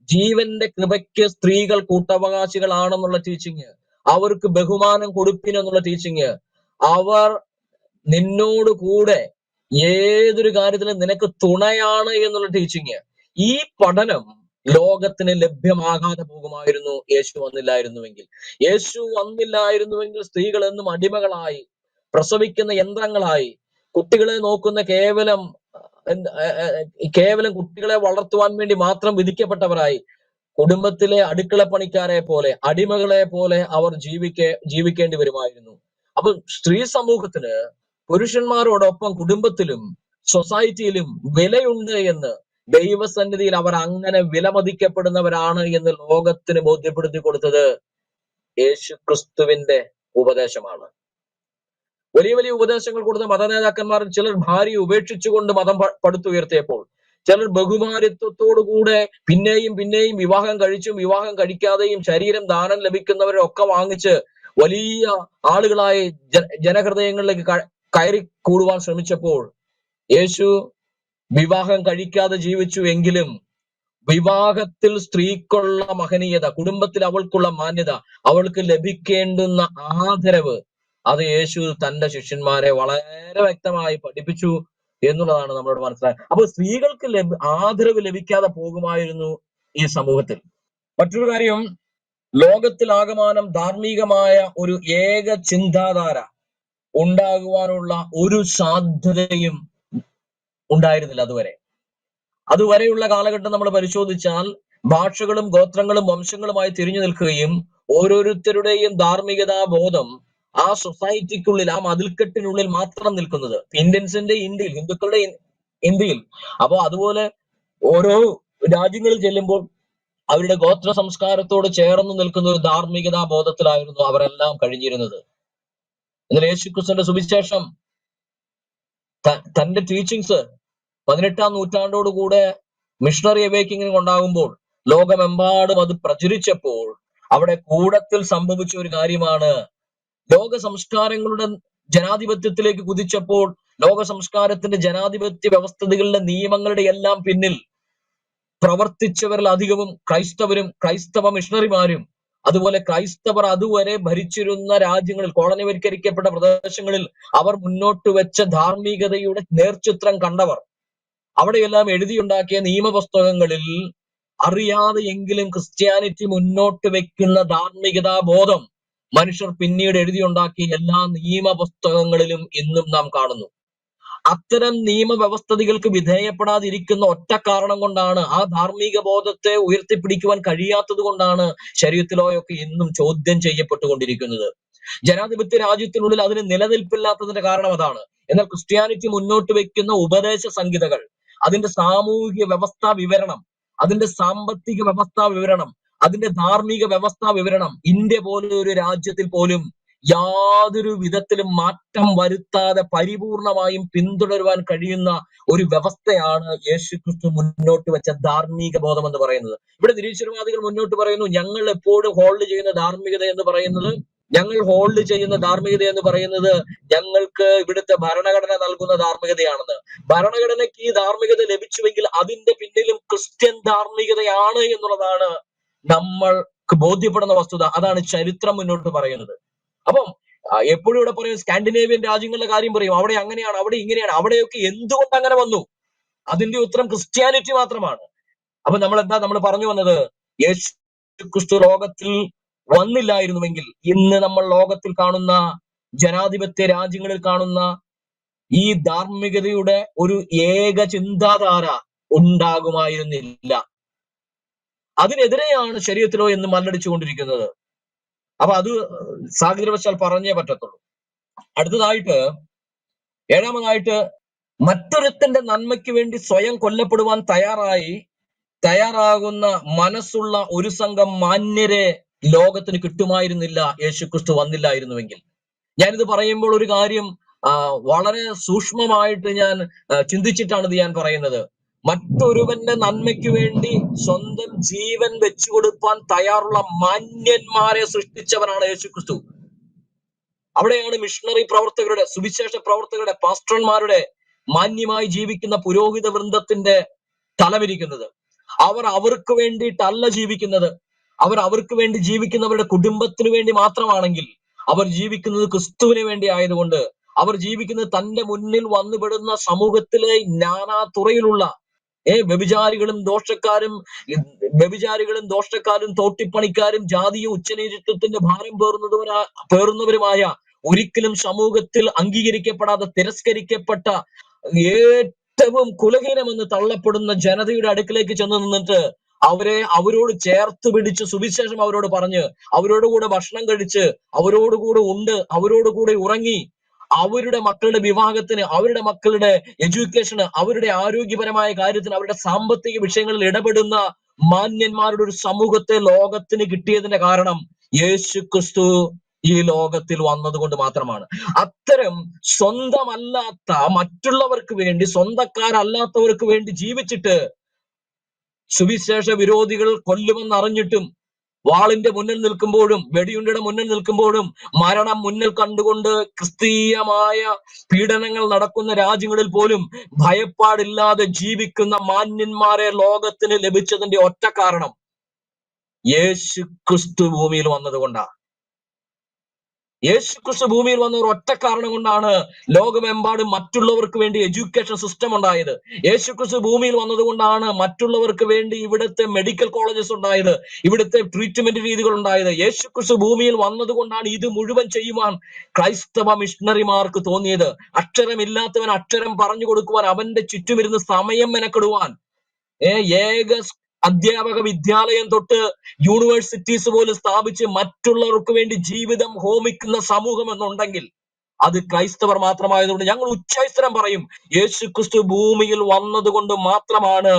ജീവന്റെ കൃപയ്ക്ക് സ്ത്രീകൾ കൂട്ടവകാശികളാണെന്നുള്ള ടീച്ചിങ്, അവർക്ക് ബഹുമാനം കൊടുപ്പിനെന്നുള്ള ടീച്ചിങ്, അവർ നിന്നോട് കൂടെ ഏതൊരു കാര്യത്തിലും നിനക്ക് തുണയാണ് എന്നുള്ള ടീച്ചിങ്, ഈ പഠനം ലോകത്തിന് ലഭ്യമാകാതെ പോകുമായിരുന്നു യേശു വന്നില്ലായിരുന്നുവെങ്കിൽ. യേശു വന്നില്ലായിരുന്നുവെങ്കിൽ സ്ത്രീകൾ എന്നും അടിമകളായി, പ്രസവിക്കുന്ന യന്ത്രങ്ങളായി, കുട്ടികളെ നോക്കുന്ന കേവലം കുട്ടികളെ വളർത്തുവാൻ വേണ്ടി മാത്രം വിധിക്കപ്പെട്ടവരായി, കുടുംബത്തിലെ അടുക്കള പണിക്കാരെ പോലെ, അടിമകളെ പോലെ അവർ ജീവിക്കേണ്ടി വരുമായിരുന്നു. അപ്പൊ സ്ത്രീ സമൂഹത്തിന് പുരുഷന്മാരോടൊപ്പം കുടുംബത്തിലും സൊസൈറ്റിയിലും വിലയുണ്ട് എന്ന്, ദൈവസന്നിധിയിൽ അവർ അങ്ങനെ വിലമതിക്കപ്പെടുന്നവരാണ് എന്ന് ലോകത്തിന് ബോധ്യപ്പെടുത്തി കൊടുത്തത് യേശു ക്രിസ്തുവിന്റെ ഉപദേശമാണ്. വലിയ വലിയ ഉപദേശങ്ങൾ കൊടുത്ത മതനേതാക്കന്മാരിൽ ചിലർ ഭാര്യയെ ഉപേക്ഷിച്ചുകൊണ്ട് മതം പടുത്തുയർത്തിയപ്പോൾ, ചിലർ ബഹുമാനിത്വത്തോടുകൂടെ പിന്നെയും പിന്നെയും വിവാഹം കഴിച്ചും വിവാഹം കഴിക്കാതെയും ശരീരം ദാനം ലഭിക്കുന്നവരെ ഒക്കെ വാങ്ങിച്ച് വലിയ ആളുകളായി ജനഹൃദയങ്ങളിലേക്ക് കയറി കൂടുവാൻ ശ്രമിച്ചപ്പോൾ യേശു വിവാഹം കഴിക്കാതെ ജീവിച്ചു എങ്കിലും വിവാഹത്തിൽ സ്ത്രീക്കുള്ള മഹനീയത, കുടുംബത്തിൽ അവൾക്കുള്ള മാന്യത, അവൾക്ക് ലഭിക്കേണ്ടുന്ന ആദരവ്, അത് യേശു തന്റെ ശിഷ്യന്മാരെ വളരെ വ്യക്തമായി പഠിപ്പിച്ചു എന്നുള്ളതാണ് നമ്മളോട് മനസ്സിലായത്. അപ്പോൾ സ്ത്രീകൾക്ക് ആദരവ് ലഭിക്കാതെ പോകുമായിരുന്നു ഈ സമൂഹത്തിൽ. മറ്റൊരു കാര്യം, ലോകത്തിലാകമാനം ധാർമ്മികമായ ഒരു ഏക ചിന്താധാര ഉണ്ടാകുവാനുള്ള ഒരു സാധ്യതയും ഉണ്ടായിരുന്നില്ല അതുവരെയുള്ള കാലഘട്ടം നമ്മൾ പരിശോധിച്ചാൽ ഭാഷകളും ഗോത്രങ്ങളും വംശങ്ങളുമായി തിരിഞ്ഞു നിൽക്കുകയും ഓരോരുത്തരുടെയും ധാർമ്മികതാ ബോധം ആ സൊസൈറ്റിക്കുള്ളിൽ, ആ മതിൽക്കെട്ടിനുള്ളിൽ മാത്രം നിൽക്കുന്നത്. ഇന്ത്യൻസിന്റെ ഇന്ത്യയിൽ, ഹിന്ദുക്കളുടെ ഇന്ത്യയിൽ. അപ്പൊ അതുപോലെ ഓരോ രാജ്യങ്ങളിൽ ചെല്ലുമ്പോൾ അവരുടെ ഗോത്ര സംസ്കാരത്തോട് ചേർന്ന് നിൽക്കുന്ന ഒരു ധാർമ്മികതാ ബോധത്തിലായിരുന്നു അവരെല്ലാം കഴിഞ്ഞിരുന്നത്. എന്നാൽ യേശുക്രിസ്തുവിന്റെ സുവിശേഷം തന്റെ ടീച്ചിങ്സ് 18-ാം നൂറ്റാണ്ടോടുകൂടെ മിഷണറി അവേക്കിങ്ങിന് ഉണ്ടാകുമ്പോൾ, ലോകമെമ്പാടും അത് പ്രചരിച്ചപ്പോൾ അവിടെ കൂടത്തിൽ സംഭവിച്ച ഒരു കാര്യമാണ്, ലോക സംസ്കാരങ്ങളുടെ ജനാധിപത്യത്തിലേക്ക് കുതിച്ചപ്പോൾ ലോക സംസ്കാരത്തിന്റെ ജനാധിപത്യ വ്യവസ്ഥിതികളുടെ നിയമങ്ങളുടെ എല്ലാം പിന്നിൽ പ്രവർത്തിച്ചവരിൽ അധികവും ക്രൈസ്തവരും ക്രൈസ്തവ മിഷണറിമാരും, അതുപോലെ ക്രൈസ്തവർ അതുവരെ ഭരിച്ചിരുന്ന രാജ്യങ്ങളിൽ, കോളനിവൽക്കരിക്കപ്പെട്ട പ്രദേശങ്ങളിൽ അവർ മുന്നോട്ട് വെച്ച ധാർമ്മികതയുടെ നേർചിത്രം കണ്ടവർ, അവിടെയെല്ലാം എഴുതിയുണ്ടാക്കിയ നിയമപുസ്തകങ്ങളിൽ അറിയാതെ എങ്കിലും ക്രിസ്ത്യാനിറ്റി മുന്നോട്ട് വെക്കുന്ന ധാർമ്മികതാ ബോധം മനുഷ്യർ പിന്നീട് എഴുതിയുണ്ടാക്കിയ എല്ലാ നിയമപുസ്തകങ്ങളിലും ഇന്നും നാം കാണുന്നു. അത്തരം നിയമവ്യവസ്ഥിതികൾക്ക് വിധേയപ്പെടാതിരിക്കുന്ന ഒറ്റ കാരണം കൊണ്ടാണ്, ആ ധാർമ്മിക ബോധത്തെ ഉയർത്തിപ്പിടിക്കുവാൻ കഴിയാത്തത് കൊണ്ടാണ് ശരീഅത്തിലൊക്കെ ഇന്നും ചോദ്യം ചെയ്യപ്പെട്ടുകൊണ്ടിരിക്കുന്നത്. ജനാധിപത്യ രാജ്യത്തിനുള്ളിൽ അതിന് നിലനിൽപ്പില്ലാത്തതിന്റെ കാരണം അതാണ്. എന്നാൽ ക്രിസ്ത്യാനിറ്റി മുന്നോട്ട് വെക്കുന്ന ഉപദേശ സംഹിതകൾ, അതിന്റെ സാമൂഹിക വ്യവസ്ഥാ വിവരണം, അതിന്റെ സാമ്പത്തിക വ്യവസ്ഥാ വിവരണം, അതിന്റെ ധാർമ്മിക വ്യവസ്ഥാ വിവരണം ഇന്ത്യ പോലെ ഒരു രാജ്യത്തിൽ പോലും യാതൊരു വിധത്തിലും മാറ്റം വരുത്താതെ പരിപൂർണമായും പിന്തുടരുവാൻ കഴിയുന്ന ഒരു വ്യവസ്ഥയാണ് യേശുക്രിസ്തു മുന്നോട്ട് വെച്ച ധാർമ്മിക ബോധം എന്ന് പറയുന്നത്. ഇവിടെ നിരീശ്വരവാദികൾ മുന്നോട്ട് പറയുന്നു, ഞങ്ങൾ എപ്പോഴും ഹോൾഡ് ചെയ്യുന്ന ധാർമ്മികത എന്ന് പറയുന്നത് ഞങ്ങൾക്ക് ഇവിടുത്തെ ഭരണഘടന നൽകുന്ന ധാർമ്മികതയാണെന്ന്. ഭരണഘടനയ്ക്ക് ഈ ധാർമ്മികത ലഭിച്ചുവെങ്കിൽ അതിന്റെ പിന്നിലും ക്രിസ്ത്യൻ ധാർമ്മികതയാണ് എന്നുള്ളതാണ് നമ്മൾക്ക് ബോധ്യപ്പെടുന്ന വസ്തുത. അതാണ് ചരിത്രം മുന്നോട്ട് പറയുന്നത്. അപ്പം എപ്പോഴും ഇവിടെ പറയും സ്കാൻഡിനേവിയൻ രാജ്യങ്ങളുടെ കാര്യം പറയും, അവിടെ അങ്ങനെയാണ്, അവിടെ ഇങ്ങനെയാണ്. അവിടെയൊക്കെ എന്തുകൊണ്ട് അങ്ങനെ വന്നു? അതിന്റെ ഉത്തരം ക്രിസ്ത്യാനിറ്റി മാത്രമാണ്. അപ്പൊ നമ്മൾ പറഞ്ഞു വന്നത്, യേശു ക്രിസ്തു ലോകത്തിൽ വന്നില്ലായിരുന്നുവെങ്കിൽ ഇന്ന് നമ്മൾ ലോകത്തിൽ കാണുന്ന ജനാധിപത്യ രാജ്യങ്ങളിൽ കാണുന്ന ഈ ധാർമ്മികതയുടെ ഒരു ഏക ചിന്താധാര ഉണ്ടാകുമായിരുന്നില്ല. അതിനെതിരെയാണ് ശരീഅത്തിലോ എന്ന് മല്ലടിച്ചുകൊണ്ടിരിക്കുന്നത്. അപ്പൊ അത് സാഹചര്യവശാൽ പറഞ്ഞേ പറ്റത്തുള്ളൂ. അടുത്തതായിട്ട്, ഏഴാമതായിട്ട്, മറ്റൊരുത്തന്റെ നന്മയ്ക്ക് വേണ്ടി സ്വയം കൊല്ലപ്പെടുവാൻ തയ്യാറാകുന്ന മനസ്സുള്ള ഒരു സംഘം മാന്യരെ ലോകത്തിന് കിട്ടുമായിരുന്നില്ല യേശുക്രിസ്തു വന്നില്ലായിരുന്നുവെങ്കിൽ. ഞാനിത് പറയുമ്പോൾ ഒരു കാര്യം വളരെ സൂക്ഷ്മമായിട്ട് ഞാൻ ചിന്തിച്ചിട്ടാണ് ഇത് ഞാൻ പറയുന്നത്. മറ്റൊരുവന്റെ നന്മയ്ക്ക് വേണ്ടി സ്വന്തം ജീവൻ വെച്ചു കൊടുക്കാൻ തയ്യാറുള്ള മാന്യന്മാരെ സൃഷ്ടിച്ചവനാണ് യേശുക്രിസ്തു. അവിടെയാണ് മിഷണറി പ്രവർത്തകരുടെ, സുവിശേഷ പ്രവർത്തകരുടെ, പാസ്റ്റർമാരുടെ, മാന്യമായി ജീവിക്കുന്ന പുരോഹിത വൃന്ദത്തിന്റെ തലമിരിക്കുന്നത്. അവർക്ക് വേണ്ടിയിട്ടല്ല ജീവിക്കുന്നത്. അവർക്ക് വേണ്ടി ജീവിക്കുന്നവരുടെ കുടുംബത്തിന് വേണ്ടി മാത്രമാണെങ്കിൽ, അവർ ജീവിക്കുന്നത് ക്രിസ്തുവിന് വേണ്ടി ആയതുകൊണ്ട്, അവർ ജീവിക്കുന്നത് തന്റെ മുന്നിൽ വന്നുപെടുന്ന സമൂഹത്തിലെ നാനാ തുറയിലുള്ള വ്യഭിചാരികളും ദോഷക്കാരും തോട്ടിപ്പണിക്കാരും ജാതിയും ഉച്ചനീചത്വത്തിന്റെ ഭാരം പേറുന്നവരുമായ, ഒരിക്കലും സമൂഹത്തിൽ അംഗീകരിക്കപ്പെടാതെ തിരസ്കരിക്കപ്പെട്ട, ഏറ്റവും കുലഹീനമെന്ന് തള്ളപ്പെടുന്ന ജനതയുടെ അടുക്കിലേക്ക് ചെന്ന് നിന്നിട്ട് അവരോട് ചേർത്ത് പിടിച്ച് സുവിശേഷം അവരോട് പറഞ്ഞ്, അവരോടുകൂടെ ഭക്ഷണം കഴിച്ച്, അവരോടുകൂടെ ഉണ്ട്, അവരോടുകൂടെ ഉറങ്ങി, അവരുടെ മക്കളുടെ വിവാഹത്തിന്, അവരുടെ മക്കളുടെ എഡ്യൂക്കേഷന്, അവരുടെ ആരോഗ്യപരമായ കാര്യത്തിന്, അവരുടെ സാമ്പത്തിക വിഷയങ്ങളിൽ ഇടപെടുന്ന മാന്യന്മാരുടെ ഒരു സമൂഹത്തെ ലോകത്തിന് കിട്ടിയതിന്റെ കാരണം യേശുക്രിസ്തു ഈ ലോകത്തിൽ വന്നതുകൊണ്ട് മാത്രമാണ്. അത്തരം സ്വന്തമല്ലാത്ത, മറ്റുള്ളവർക്ക് വേണ്ടി, സ്വന്തക്കാരല്ലാത്തവർക്ക് വേണ്ടി ജീവിച്ചിട്ട് സുവിശേഷ വിരോധികൾ കൊല്ലുമെന്നറിഞ്ഞിട്ടും, വാളിന്റെ മുന്നിൽ നിൽക്കുമ്പോഴും, വെടിയുണ്ടയുടെ മുന്നിൽ നിൽക്കുമ്പോഴും, മരണം മുന്നിൽ കണ്ടുകൊണ്ട് ക്രിസ്തീയമായ പീഡനങ്ങൾ നടക്കുന്ന രാജ്യങ്ങളിൽ പോലും ഭയപ്പാടില്ലാതെ ജീവിക്കുന്ന മാന്യന്മാരെ ലോകത്തിന് ലഭിച്ചതിന്റെ ഒറ്റ കാരണം യേശു ക്രിസ്തു ഭൂമിയിൽ വന്നതുകൊണ്ടാണ്. യേശുക്രിസ്തു ഭൂമിയിൽ വന്ന ഒരു ഒറ്റ കാരണം കൊണ്ടാണ് ലോകമെമ്പാടും മറ്റുള്ളവർക്ക് വേണ്ടി എഡ്യൂക്കേഷൻ സിസ്റ്റം ഉണ്ടായത്. യേശുക്രിസ്തു ഭൂമിയിൽ വന്നതുകൊണ്ടാണ് മറ്റുള്ളവർക്ക് വേണ്ടി ഇവിടുത്തെ മെഡിക്കൽ കോളേജസ് ഉണ്ടായത്, ഇവിടുത്തെ ട്രീറ്റ്മെന്റ് രീതികൾ ഉണ്ടായത്. യേശുക്രിസ്തു ഭൂമിയിൽ വന്നതുകൊണ്ടാണ് ഇത് മുഴുവൻ ചെയ്യുവാൻ ക്രൈസ്തവ മിഷണറിമാർക്ക് തോന്നിയത്. അക്ഷരമില്ലാത്തവൻ അക്ഷരം പറഞ്ഞു കൊടുക്കുവാൻ, അവന്റെ ചുറ്റുമിരുന്ന് സമയം മെനക്കെടുവാൻ, ഏക അധ്യാപക വിദ്യാലയം തൊട്ട് യൂണിവേഴ്സിറ്റീസ് പോലും സ്ഥാപിച്ച് മറ്റുള്ളവർക്ക് വേണ്ടി ജീവിതം ഹോമിക്കുന്ന സമൂഹം എന്നുണ്ടെങ്കിൽ അത് ക്രൈസ്തവർ മാത്രമായതുകൊണ്ട് ഞങ്ങൾ ഉച്ചൈസ്തരം പറയും, യേശുക്രിസ്തു ഭൂമിയിൽ വന്നതുകൊണ്ട് മാത്രമാണ്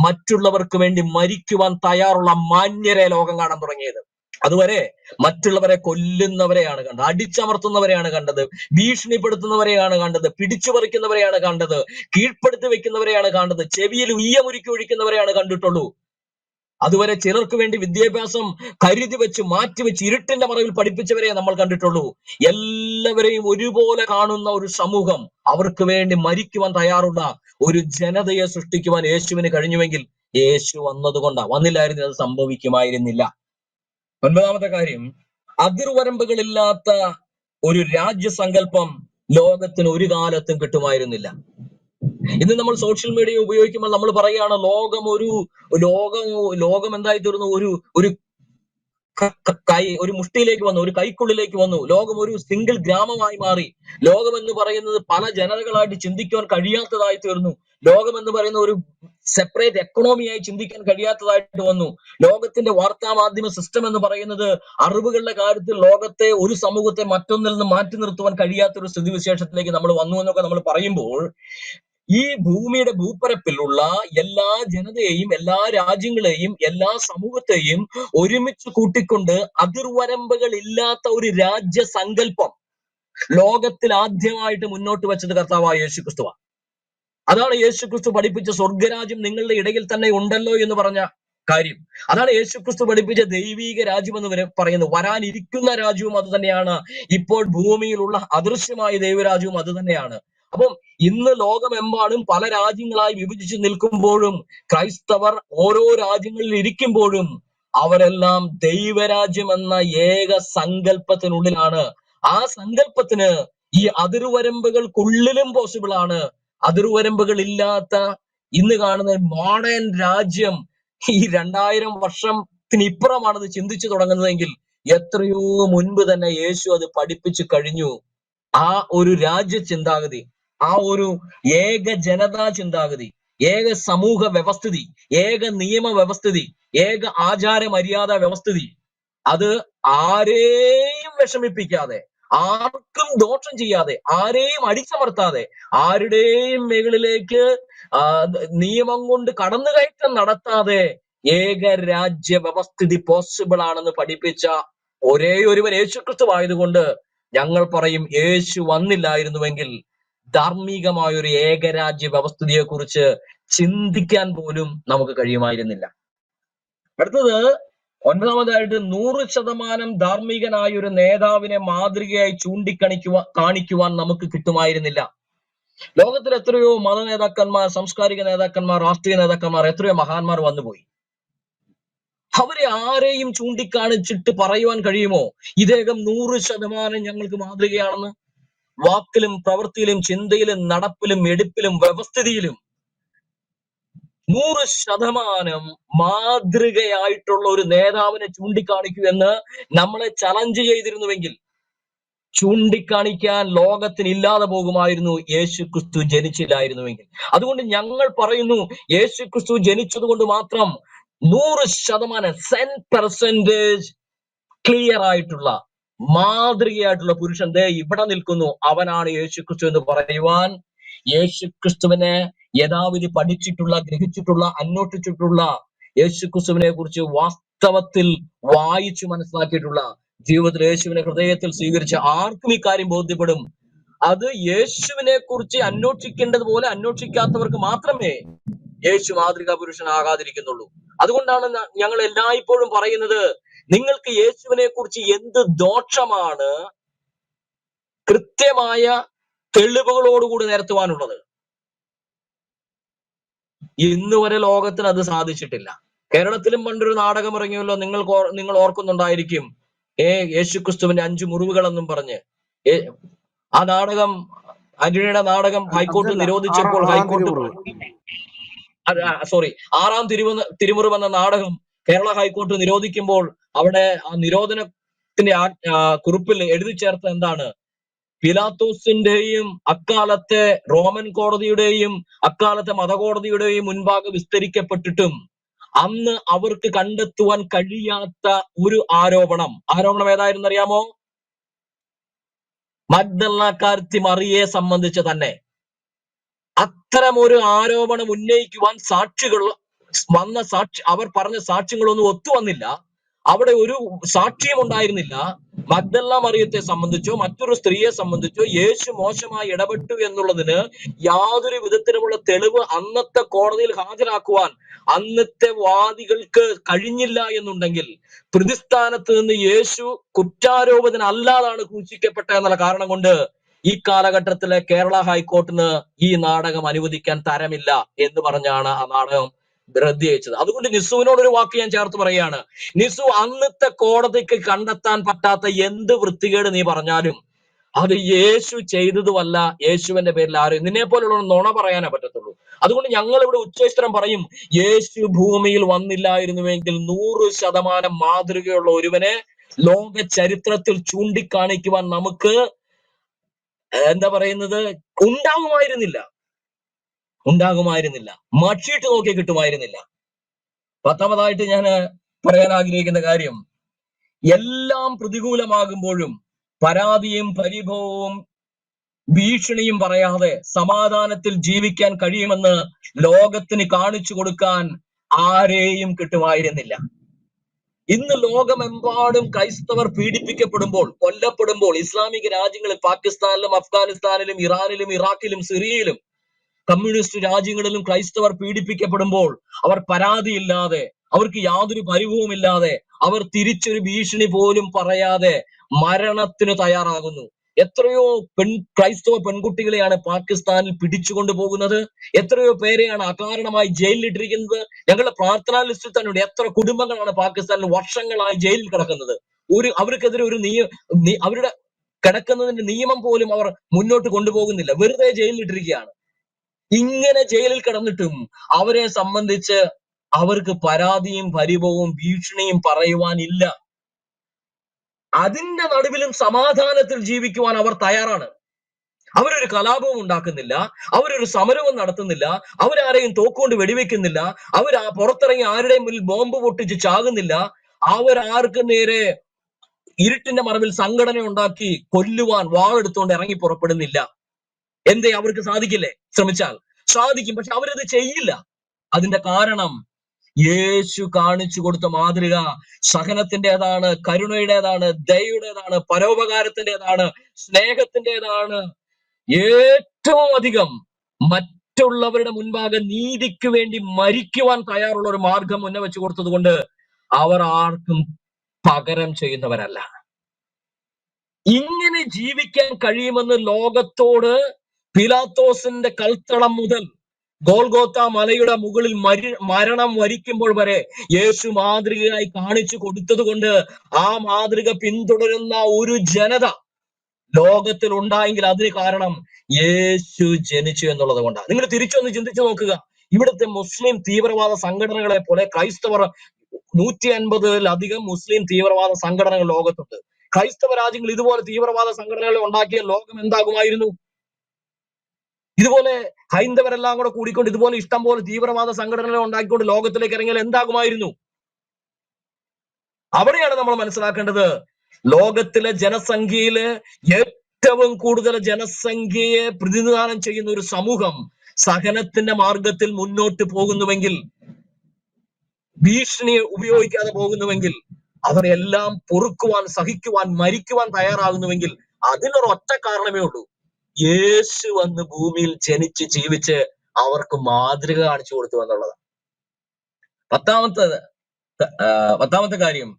മറ്റുള്ളവർക്ക് വേണ്ടി മരിക്കുവാൻ തയ്യാറുള്ള മാന്യരെ ലോകം കാണാൻ തുടങ്ങിയത്. അതുവരെ മറ്റുള്ളവരെ കൊല്ലുന്നവരെയാണ് കണ്ടത്, അടിച്ചമർത്തുന്നവരെയാണ് കണ്ടത്, ഭീഷണിപ്പെടുത്തുന്നവരെയാണ് കണ്ടത്, പിടിച്ചു പറിക്കുന്നവരെയാണ് കണ്ടത്, കീഴ്പ്പെടുത്തി വെക്കുന്നവരെയാണ് കണ്ടത്, ചെവിയിൽ ഉയ്യമുരുക്കി ഒഴിക്കുന്നവരെയാണ് കണ്ടിട്ടുള്ളൂ. അതുവരെ ചിലർക്ക് വേണ്ടി വിദ്യാഭ്യാസം കരുതി വെച്ച് മാറ്റിവെച്ച് ഇരുട്ടിന്റെ മറവിൽ പഠിപ്പിച്ചവരെ നമ്മൾ കണ്ടിട്ടുള്ളൂ. എല്ലാവരെയും ഒരുപോലെ കാണുന്ന ഒരു സമൂഹം, അവർക്ക് വേണ്ടി മരിക്കുവാൻ തയ്യാറുള്ള ഒരു ജനതയെ സൃഷ്ടിക്കുവാൻ യേശുവിന് കഴിഞ്ഞുവെങ്കിൽ യേശു വന്നതുകൊണ്ടാ. വന്നില്ലായിരുന്നു അത് സംഭവിക്കുമായിരുന്നില്ല. ഒൻപതാമത്തെ കാര്യം, അതിർവരമ്പുകളില്ലാത്ത ഒരു രാജ്യസങ്കല്പം ലോകത്തിന് ഒരു കാലത്തും കിട്ടുമായിരുന്നില്ല. ഇന്ന് നമ്മൾ സോഷ്യൽ മീഡിയ ഉപയോഗിക്കുമ്പോൾ നമ്മൾ പറയുകയാണ് ലോകം എന്തായി തീർന്നു, ഒരു മുഷ്ടിയിലേക്ക് വന്നു, ഒരു കൈക്കുള്ളിലേക്ക് വന്നു. ലോകം ഒരു സിംഗിൾ ഗ്രാമമായി മാറി. ലോകം എന്ന് പറയുന്നത് പല ജനതകളായിട്ട് ചിന്തിക്കുവാൻ കഴിയാത്തതായി തീർന്നു. ലോകം എന്ന് പറയുന്ന ഒരു സെപ്പറേറ്റ് എക്കണോമിയായി ചിന്തിക്കാൻ കഴിയാത്തതായിട്ട് വന്നു. ലോകത്തിന്റെ വാർത്താ മാധ്യമ സിസ്റ്റം എന്ന് പറയുന്നത് അറിവുകളുടെ കാര്യത്തിൽ ലോകത്തെ, ഒരു സമൂഹത്തെ മറ്റൊന്നിൽ നിന്ന് മാറ്റി നിർത്തുവാൻ കഴിയാത്തൊരു സ്ഥിതിവിശേഷത്തിലേക്ക് നമ്മൾ വന്നു എന്നൊക്കെ നമ്മൾ പറയുമ്പോൾ ഈ ഭൂമിയുടെ ഭൂപരപ്പിലുള്ള എല്ലാ ജനതയെയും, എല്ലാ രാജ്യങ്ങളെയും, എല്ലാ സമൂഹത്തെയും ഒരുമിച്ച് കൂട്ടിക്കൊണ്ട് അതിർവരമ്പുകൾ ഇല്ലാത്ത ഒരു രാജ്യസങ്കല്പം ലോകത്തിൽ ആദ്യമായിട്ട് മുന്നോട്ട് വെച്ചത് കർത്താവായ യേശുക്രിസ്തുവാണ്. അതാണ് യേശുക്രിസ്തു പഠിപ്പിച്ച സ്വർഗരാജ്യം നിങ്ങളുടെ ഇടയിൽ തന്നെ ഉണ്ടല്ലോ എന്ന് പറഞ്ഞ കാര്യം. അതാണ് യേശുക്രിസ്തു പഠിപ്പിച്ച ദൈവീക രാജ്യം എന്ന് പറയുന്നത്. വരാനിരിക്കുന്ന രാജ്യവും അത് തന്നെയാണ്. ഇപ്പോൾ ഭൂമിയിലുള്ള അദൃശ്യമായ ദൈവരാജ്യവും അത് തന്നെയാണ്. അപ്പം ഇന്ന് ലോകമെമ്പാടും പല രാജ്യങ്ങളായി വിഭജിച്ച് നിൽക്കുമ്പോഴും ക്രൈസ്തവർ ഓരോ രാജ്യങ്ങളിൽ ഇരിക്കുമ്പോഴും അവരെല്ലാം ദൈവരാജ്യം എന്ന ഏക സങ്കല്പത്തിനുള്ളിലാണ്. ആ സങ്കല്പത്തിന് ഈ അതിർവരമ്പുകൾക്കുള്ളിലും പോസിബിൾ ആണ്. അതിർവരമ്പുകൾ ഇല്ലാത്ത ഇന്ന് കാണുന്ന മോഡേൺ രാജ്യം ഈ 2000 വർഷത്തിന് ഇപ്പുറമാണത് ചിന്തിച്ചു തുടങ്ങുന്നതെങ്കിൽ എത്രയോ മുൻപ് തന്നെ യേശു അത് പഠിപ്പിച്ചു കഴിഞ്ഞു. ആ ഒരു രാജ്യ ചിന്താഗതി, ആ ഒരു ഏക ജനതാ ചിന്താഗതി, ഏക സമൂഹ വ്യവസ്ഥിതി, ഏക നിയമ വ്യവസ്ഥിതി, ഏക ആചാര മര്യാദ വ്യവസ്ഥിതി, അത് ആരെയും വിഷമിപ്പിക്കാതെ, ആർക്കും ദോഷം ചെയ്യാതെ, ആരെയും അടിച്ചമർത്താതെ, ആരുടെയും മേകളിലേക്ക് നിയമം കൊണ്ട് കടന്നുകയറ്റം നടത്താതെ ഏക രാജ്യ വ്യവസ്ഥിതി പോസിബിൾ ആണെന്ന് പഠിപ്പിച്ച ഒരേ ഒരുവൻ യേശുക്രിസ്തു ആയതുകൊണ്ട് ഞങ്ങൾ പറയും, യേശു വന്നില്ലായിരുന്നുവെങ്കിൽ ധാർമ്മികമായ ഒരു ഏകരാജ്യ വ്യവസ്ഥിതിയെ കുറിച്ച് ചിന്തിക്കാൻ പോലും നമുക്ക് കഴിയുമായിരുന്നില്ല. അടുത്തത് 9-ാമതായിട്ട് 100% ധാർമ്മികനായ ഒരു നേതാവിനെ മാതൃകയായി കാണിക്കുവാൻ നമുക്ക് കിട്ടുമായിരുന്നില്ല. ലോകത്തിൽ എത്രയോ മത നേതാക്കന്മാർ, സാംസ്കാരിക നേതാക്കന്മാർ, രാഷ്ട്രീയ നേതാക്കന്മാർ, എത്രയോ മഹാന്മാർ വന്നുപോയി. അവരെ ആരെയും ചൂണ്ടിക്കാണിച്ചിട്ട് പറയുവാൻ കഴിയുമോ ഇദ്ദേഹം 100% ഞങ്ങൾക്ക് മാതൃകയാണെന്ന്? വാക്കിലും പ്രവൃത്തിയിലും ചിന്തയിലും നടപ്പിലും എടുപ്പിലും വ്യവസ്ഥിതിയിലും 100% മാതൃകയായിട്ടുള്ള ഒരു നേതാവിനെ ചൂണ്ടിക്കാണിക്കൂ എന്ന് നമ്മളെ ചലഞ്ച് ചെയ്തിരുന്നുവെങ്കിൽ ചൂണ്ടിക്കാണിക്കാൻ ലോകത്തിന് ഇല്ലാതെ പോകുമായിരുന്നു യേശുക്രിസ്തു ജനിച്ചില്ലായിരുന്നുവെങ്കിൽ. അതുകൊണ്ട് ഞങ്ങൾ പറയുന്നു, യേശുക്രിസ്തു ജനിച്ചത് കൊണ്ട് മാത്രം 100% ക്ലിയർ ആയിട്ടുള്ള മാതൃകയായിട്ടുള്ള പുരുഷൻ ദേ ഇവിടെ നിൽക്കുന്നു, അവനാണ് യേശുക്രിസ്തു എന്ന് പറയുവാൻ യേശുക്രിസ്തുവിനെ യഥാവിധി പഠിച്ചിട്ടുള്ള, ഗ്രഹിച്ചിട്ടുള്ള, അന്വേഷിച്ചിട്ടുള്ള, യേശുക്രിസ്തുവിനെ കുറിച്ച് വാസ്തവത്തിൽ വായിച്ചു മനസ്സിലാക്കിയിട്ടുള്ള, ജീവിതത്തിൽ യേശുവിനെ ഹൃദയത്തിൽ സ്വീകരിച്ച ആർക്കും ഈ കാര്യം ബോധ്യപ്പെടും. അത് യേശുവിനെ കുറിച്ച് അന്വേഷിക്കേണ്ടത് പോലെ അന്വേഷിക്കാത്തവർക്ക് മാത്രമേ യേശു മാതൃകാ പുരുഷനാകാതിരിക്കുന്നുള്ളൂ. അതുകൊണ്ടാണ് ഞങ്ങൾ എല്ലായ്പ്പോഴും പറയുന്നത്, നിങ്ങൾക്ക് യേശുവിനെ കുറിച്ച് എന്ത് ദോഷമാണ് കൃത്യമായ തെളിവുകളോടുകൂടി നിരത്തുവാനുള്ളത്? ഇന്ന് വരെ ലോകത്തിന് അത് സാധിച്ചിട്ടില്ല. കേരളത്തിലും പണ്ടൊരു നാടകം ഇറങ്ങിയല്ലോ, നിങ്ങൾ ഓർക്കുന്നുണ്ടായിരിക്കും, യേശുക്രിസ്തുവിന്റെ 5 മുറിവുകൾ എന്നും പറഞ്ഞ്. ആ നാടകം, ആന്റണിയുടെ നാടകം ഹൈക്കോടതി നിരോധിച്ചപ്പോൾ ആറാം തിരുമുറിവ് എന്ന നാടകം കേരള ഹൈക്കോടതി നിരോധിക്കുമ്പോൾ അവിടെ ആ നിരോധനത്തിന്റെ കുറിപ്പിൽ എഴുതി ചേർത്ത എന്താണ്? പിലാത്തോസിന്റെയും അക്കാലത്തെ റോമൻ കോടതിയുടെയും അക്കാലത്തെ മതകോടതിയുടെയും മുൻപാകെ വിസ്തരിക്കപ്പെട്ടിട്ടും അന്ന് അവർക്ക് കണ്ടെത്തുവാൻ കഴിയാത്ത ഒരു ആരോപണം ഏതായിരുന്നു അറിയാമോ? മഗ്ദലക്കാരത്തി മറിയയെ സംബന്ധിച്ച് തന്നെ. അത്തരം ഒരു ആരോപണം ഉന്നയിക്കുവാൻ അവർ പറഞ്ഞ സാക്ഷ്യങ്ങളൊന്നും ഒത്തുവന്നില്ല. അവിടെ ഒരു സാക്ഷിയും ഉണ്ടായിരുന്നില്ല. മഗ്ദല മറിയത്തെ സംബന്ധിച്ചോ മറ്റൊരു സ്ത്രീയെ സംബന്ധിച്ചോ യേശു മോശമായി ഇടപെട്ടു എന്നുള്ളതിന് യാതൊരു വിധത്തിലുമുള്ള തെളിവ് അന്നത്തെ കോടതിയിൽ ഹാജരാക്കുവാൻ അന്നത്തെ വാദികൾക്ക് കഴിഞ്ഞില്ല എന്നുണ്ടെങ്കിൽ, പ്രതിസ്ഥാനത്ത് നിന്ന് യേശു കുറ്റാരോപിതനല്ലാതാണ് ക്രൂശിക്കപ്പെട്ട എന്നുള്ള കാരണം കൊണ്ട് ഈ കാലഘട്ടത്തിലെ കേരള ഹൈക്കോർട്ടിന് ഈ നാടകം അനുവദിക്കാൻ തരമില്ല എന്ന് പറഞ്ഞാണ് ആ നാടകം റദ്ദ് ചെയ്തത്. അതുകൊണ്ട് നിസുവിനോടൊരു വാക്ക് ഞാൻ ചേർത്ത് പറയുകയാണ്. നിസു, അന്നത്തെ കോടതിക്ക് കണ്ടെത്താൻ പറ്റാത്ത എന്ത് വൃത്തികേട് നീ പറഞ്ഞാലും അത് യേശു ചെയ്തതുമല്ല. യേശുവിന്റെ പേരിൽ ആരും നിന്നെ പോലുള്ള നുണ പറയാനേ പറ്റത്തുള്ളൂ. അതുകൊണ്ട് ഞങ്ങൾ ഇവിടെ ഉച്ചസ്ഥിരം പറയും, യേശു ഭൂമിയിൽ വന്നില്ലായിരുന്നുവെങ്കിൽ 100% മാതൃകയുള്ള ഒരുവനെ ലോക ചരിത്രത്തിൽ ചൂണ്ടിക്കാണിക്കുവാൻ നമുക്ക് ഉണ്ടാകുമായിരുന്നില്ല. മഷിയിട്ട് നോക്കി കിട്ടുമായിരുന്നില്ല. 10-ാമതായിട്ട് ഞാൻ പറയാൻ ആഗ്രഹിക്കുന്ന കാര്യം, എല്ലാം പ്രതികൂലമാകുമ്പോഴും പരാതിയും പരിഭവവും ഭീഷണിയും പറയാതെ സമാധാനത്തിൽ ജീവിക്കാൻ കഴിയുമെന്ന് ലോകത്തിന് കാണിച്ചു കൊടുക്കാൻ ആരെയും കിട്ടുമായിരുന്നില്ല. ഇന്ന് ലോകമെമ്പാടും ക്രൈസ്തവർ പീഡിപ്പിക്കപ്പെടുമ്പോൾ, കൊല്ലപ്പെടുമ്പോൾ, ഇസ്ലാമിക രാജ്യങ്ങളിൽ പാകിസ്ഥാനിലും അഫ്ഗാനിസ്ഥാനിലും ഇറാനിലും ഇറാഖിലും സിറിയയിലും കമ്മ്യൂണിസ്റ്റ് രാജ്യങ്ങളിലും ക്രൈസ്തവർ പീഡിപ്പിക്കപ്പെടുമ്പോൾ അവർ പരാതിയില്ലാതെ, അവർക്ക് യാതൊരു പരിഭവമില്ലാതെ, അവർ തിരിച്ചൊരു ഭീഷണി പോലും പറയാതെ മരണത്തിന് തയ്യാറാകുന്നു. എത്രയോ ക്രൈസ്തവ പെൺകുട്ടികളെയാണ് പാകിസ്ഥാനിൽ പിടിച്ചുകൊണ്ടു പോകുന്നത്. എത്രയോ പേരെയാണ് അകാരണമായി ജയിലിലിട്ടിരിക്കുന്നത്. ഞങ്ങളുടെ പ്രാർത്ഥനാ ലിസ്റ്റിൽ തന്നെ ഉണ്ട് എത്ര കുടുംബങ്ങളാണ് പാകിസ്ഥാനിൽ വർഷങ്ങളായി ജയിലിൽ കിടക്കുന്നത്. അവർക്കെതിരെ ഒരു അവരുടെ കിടക്കുന്നതിന്റെ നിയമം പോലും അവർ മുന്നോട്ട് കൊണ്ടുപോകുന്നില്ല, വെറുതെ ജയിലിലിട്ടിരിക്കുകയാണ്. ഇങ്ങനെ ജയിലിൽ കിടന്നിട്ടും അവരെ സംബന്ധിച്ച് അവർക്ക് പരാതിയും പരിഭവവും ഭീഷണിയും പറയുവാനില്ല. അതിന്റെ നടുവിലും സമാധാനത്തിൽ ജീവിക്കുവാൻ അവർ തയ്യാറാണ്. അവരൊരു കലാപവും ഉണ്ടാക്കുന്നില്ല, അവരൊരു സമരവും നടത്തുന്നില്ല, അവരാരെയും തോക്കുകൊണ്ട് വെടിവെക്കുന്നില്ല, പുറത്തിറങ്ങി ആരുടെയും മുന്നിൽ ബോംബ് പൊട്ടിച്ച് ചാകുന്നില്ല, അവരാർക്കും നേരെ ഇരുട്ടിന്റെ മറവിൽ സംഘടന ഉണ്ടാക്കി കൊല്ലുവാൻ വാളെടുത്തുകൊണ്ട് ഇറങ്ങി പുറപ്പെടുന്നില്ല. എന്തേ? അവർക്ക് സാധിക്കില്ലേ? ശ്രമിച്ചാൽ സാധിക്കും, പക്ഷെ അവരത് ചെയ്യില്ല. അതിന്റെ കാരണം യേശു കാണിച്ചു കൊടുത്ത മാതൃക സഹനത്തിൻ്റെതാണ്, കരുണയുടേതാണ്, ദയയുടേതാണ്, പരോപകാരത്തിൻ്റെതാണ്, സ്നേഹത്തിൻ്റെതാണ്. ഏറ്റവും അധികം മറ്റുള്ളവരുടെ മുൻപാകെ നീതിക്ക് വേണ്ടി മരിക്കുവാൻ തയ്യാറുള്ള ഒരു മാർഗം മുന്നേ വെച്ച് കൊടുത്തത് കൊണ്ട് അവർ ആർക്കും പകരം ചെയ്യുന്നവരല്ല. ഇങ്ങനെ ജീവിക്കാൻ കഴിയുമെന്ന് ലോകത്തോട് പിലാത്തോസിന്റെ കൽത്തളം മുതൽ ഗോൽഗോത്ത മലയുടെ മുകളിൽ മരണം വരിക്കുമ്പോൾ വരെ യേശു മാതൃകയായി കാണിച്ചു കൊടുത്തത് കൊണ്ട് ആ മാതൃക പിന്തുടരുന്ന ഒരു ജനത ലോകത്തിൽ ഉണ്ടായെങ്കിൽ അതിന് കാരണം യേശു ജനിച്ചു എന്നുള്ളത് കൊണ്ടാണ്. നിങ്ങൾ തിരിച്ചൊന്ന് ചിന്തിച്ചു നോക്കുക. ഇവിടുത്തെ മുസ്ലിം തീവ്രവാദ സംഘടനകളെ പോലെ ക്രൈസ്തവർ 150-ലധികം മുസ്ലിം തീവ്രവാദ സംഘടനകൾ ലോകത്തുണ്ട്. ക്രൈസ്തവ രാജ്യങ്ങൾ ഇതുപോലെ തീവ്രവാദ സംഘടനകളെ ഉണ്ടാക്കിയ ലോകം എന്താകുമായിരുന്നു? ഇതുപോലെ ഹൈന്ദവരെല്ലാം കൂടെ കൂടിക്കൊണ്ട് ഇതുപോലെ ഇഷ്ടം പോലെ തീവ്രവാദ സംഘടനകളെ ഉണ്ടാക്കിക്കൊണ്ട് ലോകത്തിലേക്ക് ഇറങ്ങിയാൽ എന്താകുമായിരുന്നു? അവിടെയാണ് നമ്മൾ മനസ്സിലാക്കേണ്ടത്, ലോകത്തിലെ ജനസംഖ്യയില് ഏറ്റവും കൂടുതൽ ജനസംഖ്യയെ പ്രതിനിധാനം ചെയ്യുന്ന ഒരു സമൂഹം സഹനത്തിന്റെ മാർഗത്തിൽ മുന്നോട്ട് പോകുന്നുവെങ്കിൽ, ഭീഷണി ഉപയോഗിക്കാതെ പോകുന്നുവെങ്കിൽ, അവരെല്ലാം പൊറുക്കുവാൻ, സഹിക്കുവാൻ, മരിക്കുവാൻ തയ്യാറാകുന്നുവെങ്കിൽ അതിനൊരൊറ്റ കാരണമേ ഉള്ളൂ, യേശു വന്ന് ഭൂമിയിൽ ജനിച്ച് ജീവിച്ച് അവർക്ക് മാതൃക കാണിച്ചു കൊടുത്തു എന്നുള്ളതാണ്. പത്താമത്തെ കാര്യം,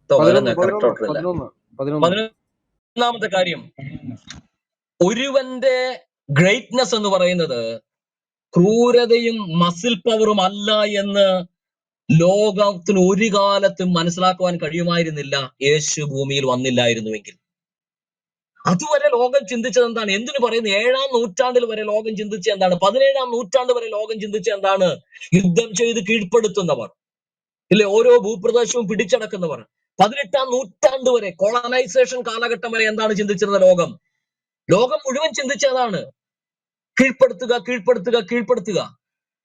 11ാമത്തെ കാര്യം, ഒരുവന്റെ ഗ്രേറ്റ്നെസ് എന്ന് പറയുന്നത് ക്രൂരതയും മസിൽ പവറും അല്ല എന്ന് ലോകത്തിന് ഒരു കാലത്തും മനസ്സിലാക്കുവാൻ കഴിയുമായിരുന്നില്ല യേശു ഭൂമിയിൽ വന്നില്ലായിരുന്നുവെങ്കിൽ. അതുവരെ ലോകം ചിന്തിച്ചത് എന്താണ്? എന്തിനു പറയുന്നു? 7-ാം നൂറ്റാണ്ടിൽ വരെ ലോകം ചിന്തിച്ച എന്താണ്? 17-ാം നൂറ്റാണ്ട് വരെ ലോകം ചിന്തിച്ച എന്താണ്? യുദ്ധം ചെയ്ത് കീഴ്പ്പെടുത്തുന്നവർ, ഇല്ലേ, ഓരോ ഭൂപ്രദേശവും പിടിച്ചടക്കുന്നവർ. 18-ാം നൂറ്റാണ്ട് വരെ, കോളനൈസേഷൻ കാലഘട്ടം വരെ എന്താണ് ചിന്തിച്ചിരുന്നത് ലോകം? ലോകം മുഴുവൻ ചിന്തിച്ചതാണ് കീഴ്പ്പെടുത്തുക, കീഴ്പ്പെടുത്തുക, കീഴ്പ്പെടുത്തുക.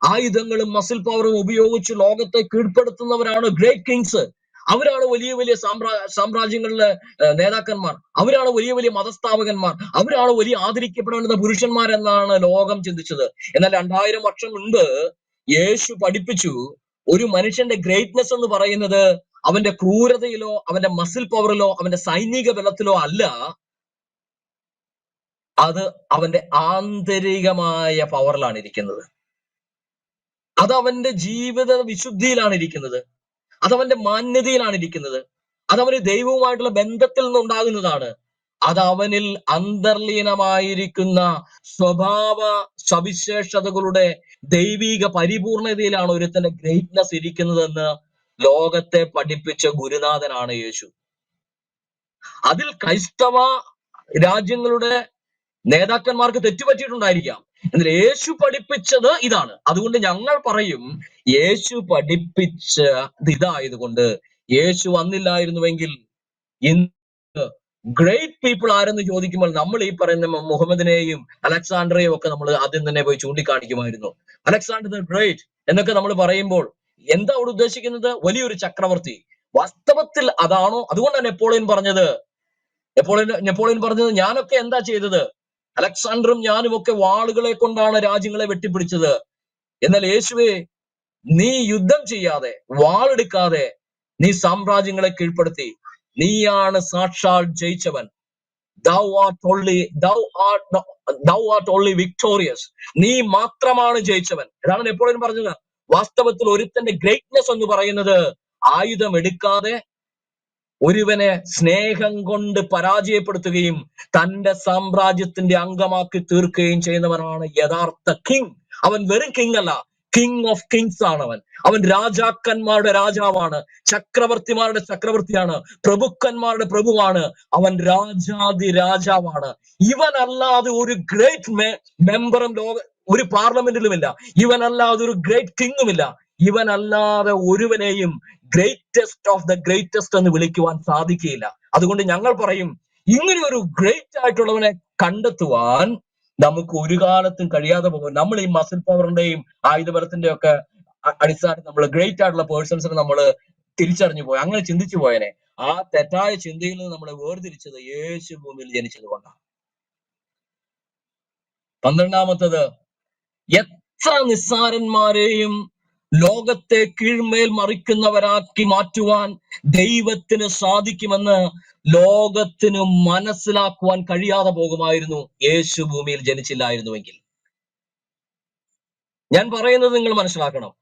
ആയുധങ്ങളും മസിൽ പവറും ഉപയോഗിച്ച് ലോകത്തെ കീഴ്പ്പെടുത്തുന്നവരാണ് ഗ്രേറ്റ് കിങ്സ്. അവരാണ് വലിയ വലിയ സാമ്രാജ്യങ്ങളിലെ നേതാക്കന്മാർ, അവരാണ് വലിയ വലിയ മതസ്ഥാപകന്മാർ, അവരാണ് വലിയ ആദരിക്കപ്പെടേണ്ടുന്ന പുരുഷന്മാരെന്നാണ് ലോകം ചിന്തിച്ചത്. എന്നാൽ 2000 വർഷം മുൻപ് യേശു പഠിപ്പിച്ചു, ഒരു മനുഷ്യന്റെ ഗ്രേറ്റ്നെസ് എന്ന് പറയുന്നത് അവന്റെ ക്രൂരതയിലോ അവന്റെ മസിൽ പവറിലോ അവന്റെ സൈനിക ബലത്തിലോ അല്ല, അത് അവന്റെ ആന്തരികമായ പവറിലാണ് ഇരിക്കുന്നത്. അത് അവന്റെ ജീവിത വിശുദ്ധിയിലാണ് ഇരിക്കുന്നത്, അതവന്റെ മാന്യതയിലാണ് ഇരിക്കുന്നത്, അതവന് ദൈവവുമായിട്ടുള്ള ബന്ധത്തിൽ നിന്നുണ്ടാകുന്നതാണ്. അത് അവനിൽ അന്തർലീനമായിരിക്കുന്ന സ്വഭാവ സവിശേഷതകളുടെ ദൈവിക പരിപൂർണതയിലാണ് ഒരുത്തന്റെ ഗ്രേറ്റ്നെസ് ഇരിക്കുന്നതെന്ന് ലോകത്തെ പഠിപ്പിച്ച ഗുരുനാഥനാണ് യേശു. അതിൽ ക്രൈസ്തവ രാജ്യങ്ങളുടെ നേതാക്കന്മാർക്ക് തെറ്റുപറ്റിയിട്ടുണ്ടായിരിക്കാം, എന്നാൽ യേശു പഠിപ്പിച്ചത് ഇതാണ്. അതുകൊണ്ട് ഞങ്ങൾ പറയും, യേശു പഠിപ്പിച്ച ഇതായതുകൊണ്ട് യേശു വന്നില്ലായിരുന്നുവെങ്കിൽ ഇന്ന് ഗ്രേറ്റ് പീപ്പിൾ ആരെന്ന് ചോദിക്കുമ്പോൾ നമ്മൾ ഈ പറയുന്ന മുഹമ്മദിനെയും അലക്സാണ്ടറെയും ഒക്കെ നമ്മൾ ആദ്യം തന്നെ പോയി ചൂണ്ടിക്കാണിക്കുമായിരുന്നു. അലക്സാണ്ടർ ദ ഗ്രേറ്റ് എന്നൊക്കെ നമ്മൾ പറയുമ്പോൾ എന്താ അവിടെ ഉദ്ദേശിക്കുന്നത്? വലിയൊരു ചക്രവർത്തി. വാസ്തവത്തിൽ അതാണോ? അതുകൊണ്ടാണ് നെപ്പോളിയൻ പറഞ്ഞത് ഞാനൊക്കെ എന്താ ചെയ്തത്? അലക്സാണ്ടറും ഞാനും ഒക്കെ വാളുകളെ കൊണ്ടാണ് രാജ്യങ്ങളെ വെട്ടിപ്പിടിച്ചത്. എന്നാൽ യേശുവേ, നീ യുദ്ധം ചെയ്യാതെ, വാളെടുക്കാതെ നീ സാമ്രാജ്യങ്ങളെ കീഴ്പ്പെടുത്തി. നീയാണ് സാക്ഷാൽ ജയിച്ചവൻ. Thou art only victorious. നീ മാത്രമാണ് ജയിച്ചവൻ. ഇതാണ് എപ്പോഴും പറഞ്ഞത്. വാസ്തവത്തിൽ ഒരുത്തന്റെ ഗ്രേറ്റ്നെസ് എന്ന് പറയുന്നത് ആയുധം എടുക്കാതെ ഒരുവനെ സ്നേഹം കൊണ്ട് പരാജയപ്പെടുത്തുകയും തന്റെ സാമ്രാജ്യത്തിന്റെ അംഗമാക്കി തീർക്കുകയും ചെയ്യുന്നവനാണ് യഥാർത്ഥ കിങ്. അവൻ വെറും കിങ് അല്ല, കിങ് ഓഫ് കിങ്സ് ആണ് അവൻ. അവൻ രാജാക്കന്മാരുടെ രാജാവാണ്, ചക്രവർത്തിമാരുടെ ചക്രവർത്തിയാണ്, പ്രഭുക്കന്മാരുടെ പ്രഭുവാണ്. അവൻ രാജാതി രാജാവാണ്. ഇവനല്ലാതെ ഒരു ഗ്രേറ്റ് മെമ്പറും ഒരു പാർലമെന്റിലുമില്ല. ഇവനല്ലാതെ ഒരു ഗ്രേറ്റ് കിങ്ങുമില്ല. ഇവനല്ലാതെ ഒരുവനെയും ഗ്രേറ്റസ്റ്റ് ഓഫ് ദ ഗ്രേറ്റസ്റ്റ് എന്ന് വിളിക്കുവാൻ സാധിക്കുകയില്ല. അതുകൊണ്ട് ഞങ്ങൾ പറയും, ഇങ്ങനെ ഒരു ഗ്രേറ്റ് ആയിട്ടുള്ളവനെ കണ്ടെത്തുവാൻ നമുക്ക് ഒരു കാലത്തും കഴിയാതെ പോകും. നമ്മൾ ഈ മസിൽ പവറിന്റെയും ആയുധബലത്തിന്റെയും ഒക്കെ അടിസ്ഥാനത്തിൽ നമ്മൾ ഗ്രേറ്റ് ആയിട്ടുള്ള പേഴ്സൺസിനെ നമ്മൾ തിരിച്ചറിഞ്ഞു പോയി, അങ്ങനെ ചിന്തിച്ചു പോയനെ. ആ തെറ്റായ ചിന്തയിൽ നിന്ന് നമ്മളെ വേർതിരിച്ചത് യേശു ഭൂമിയിൽ ജനിച്ചത് കൊണ്ടാണ്. 12-ാമത്തത്, എത്ര നിസ്സാരന്മാരെയും ലോകത്തെ കീഴ്മേൽ മറിക്കുന്നവരാക്കി മാറ്റുവാൻ ദൈവത്തിന് സാധിക്കുമെന്ന് ലോകത്തിന് മനസ്സിലാക്കുവാൻ കഴിയാതെ പോകുമായിരുന്നു യേശു ഭൂമിയിൽ ജനിച്ചില്ലായിരുന്നുവെങ്കിൽ. ഞാൻ പറയുന്നത് നിങ്ങൾ മനസ്സിലാക്കണം.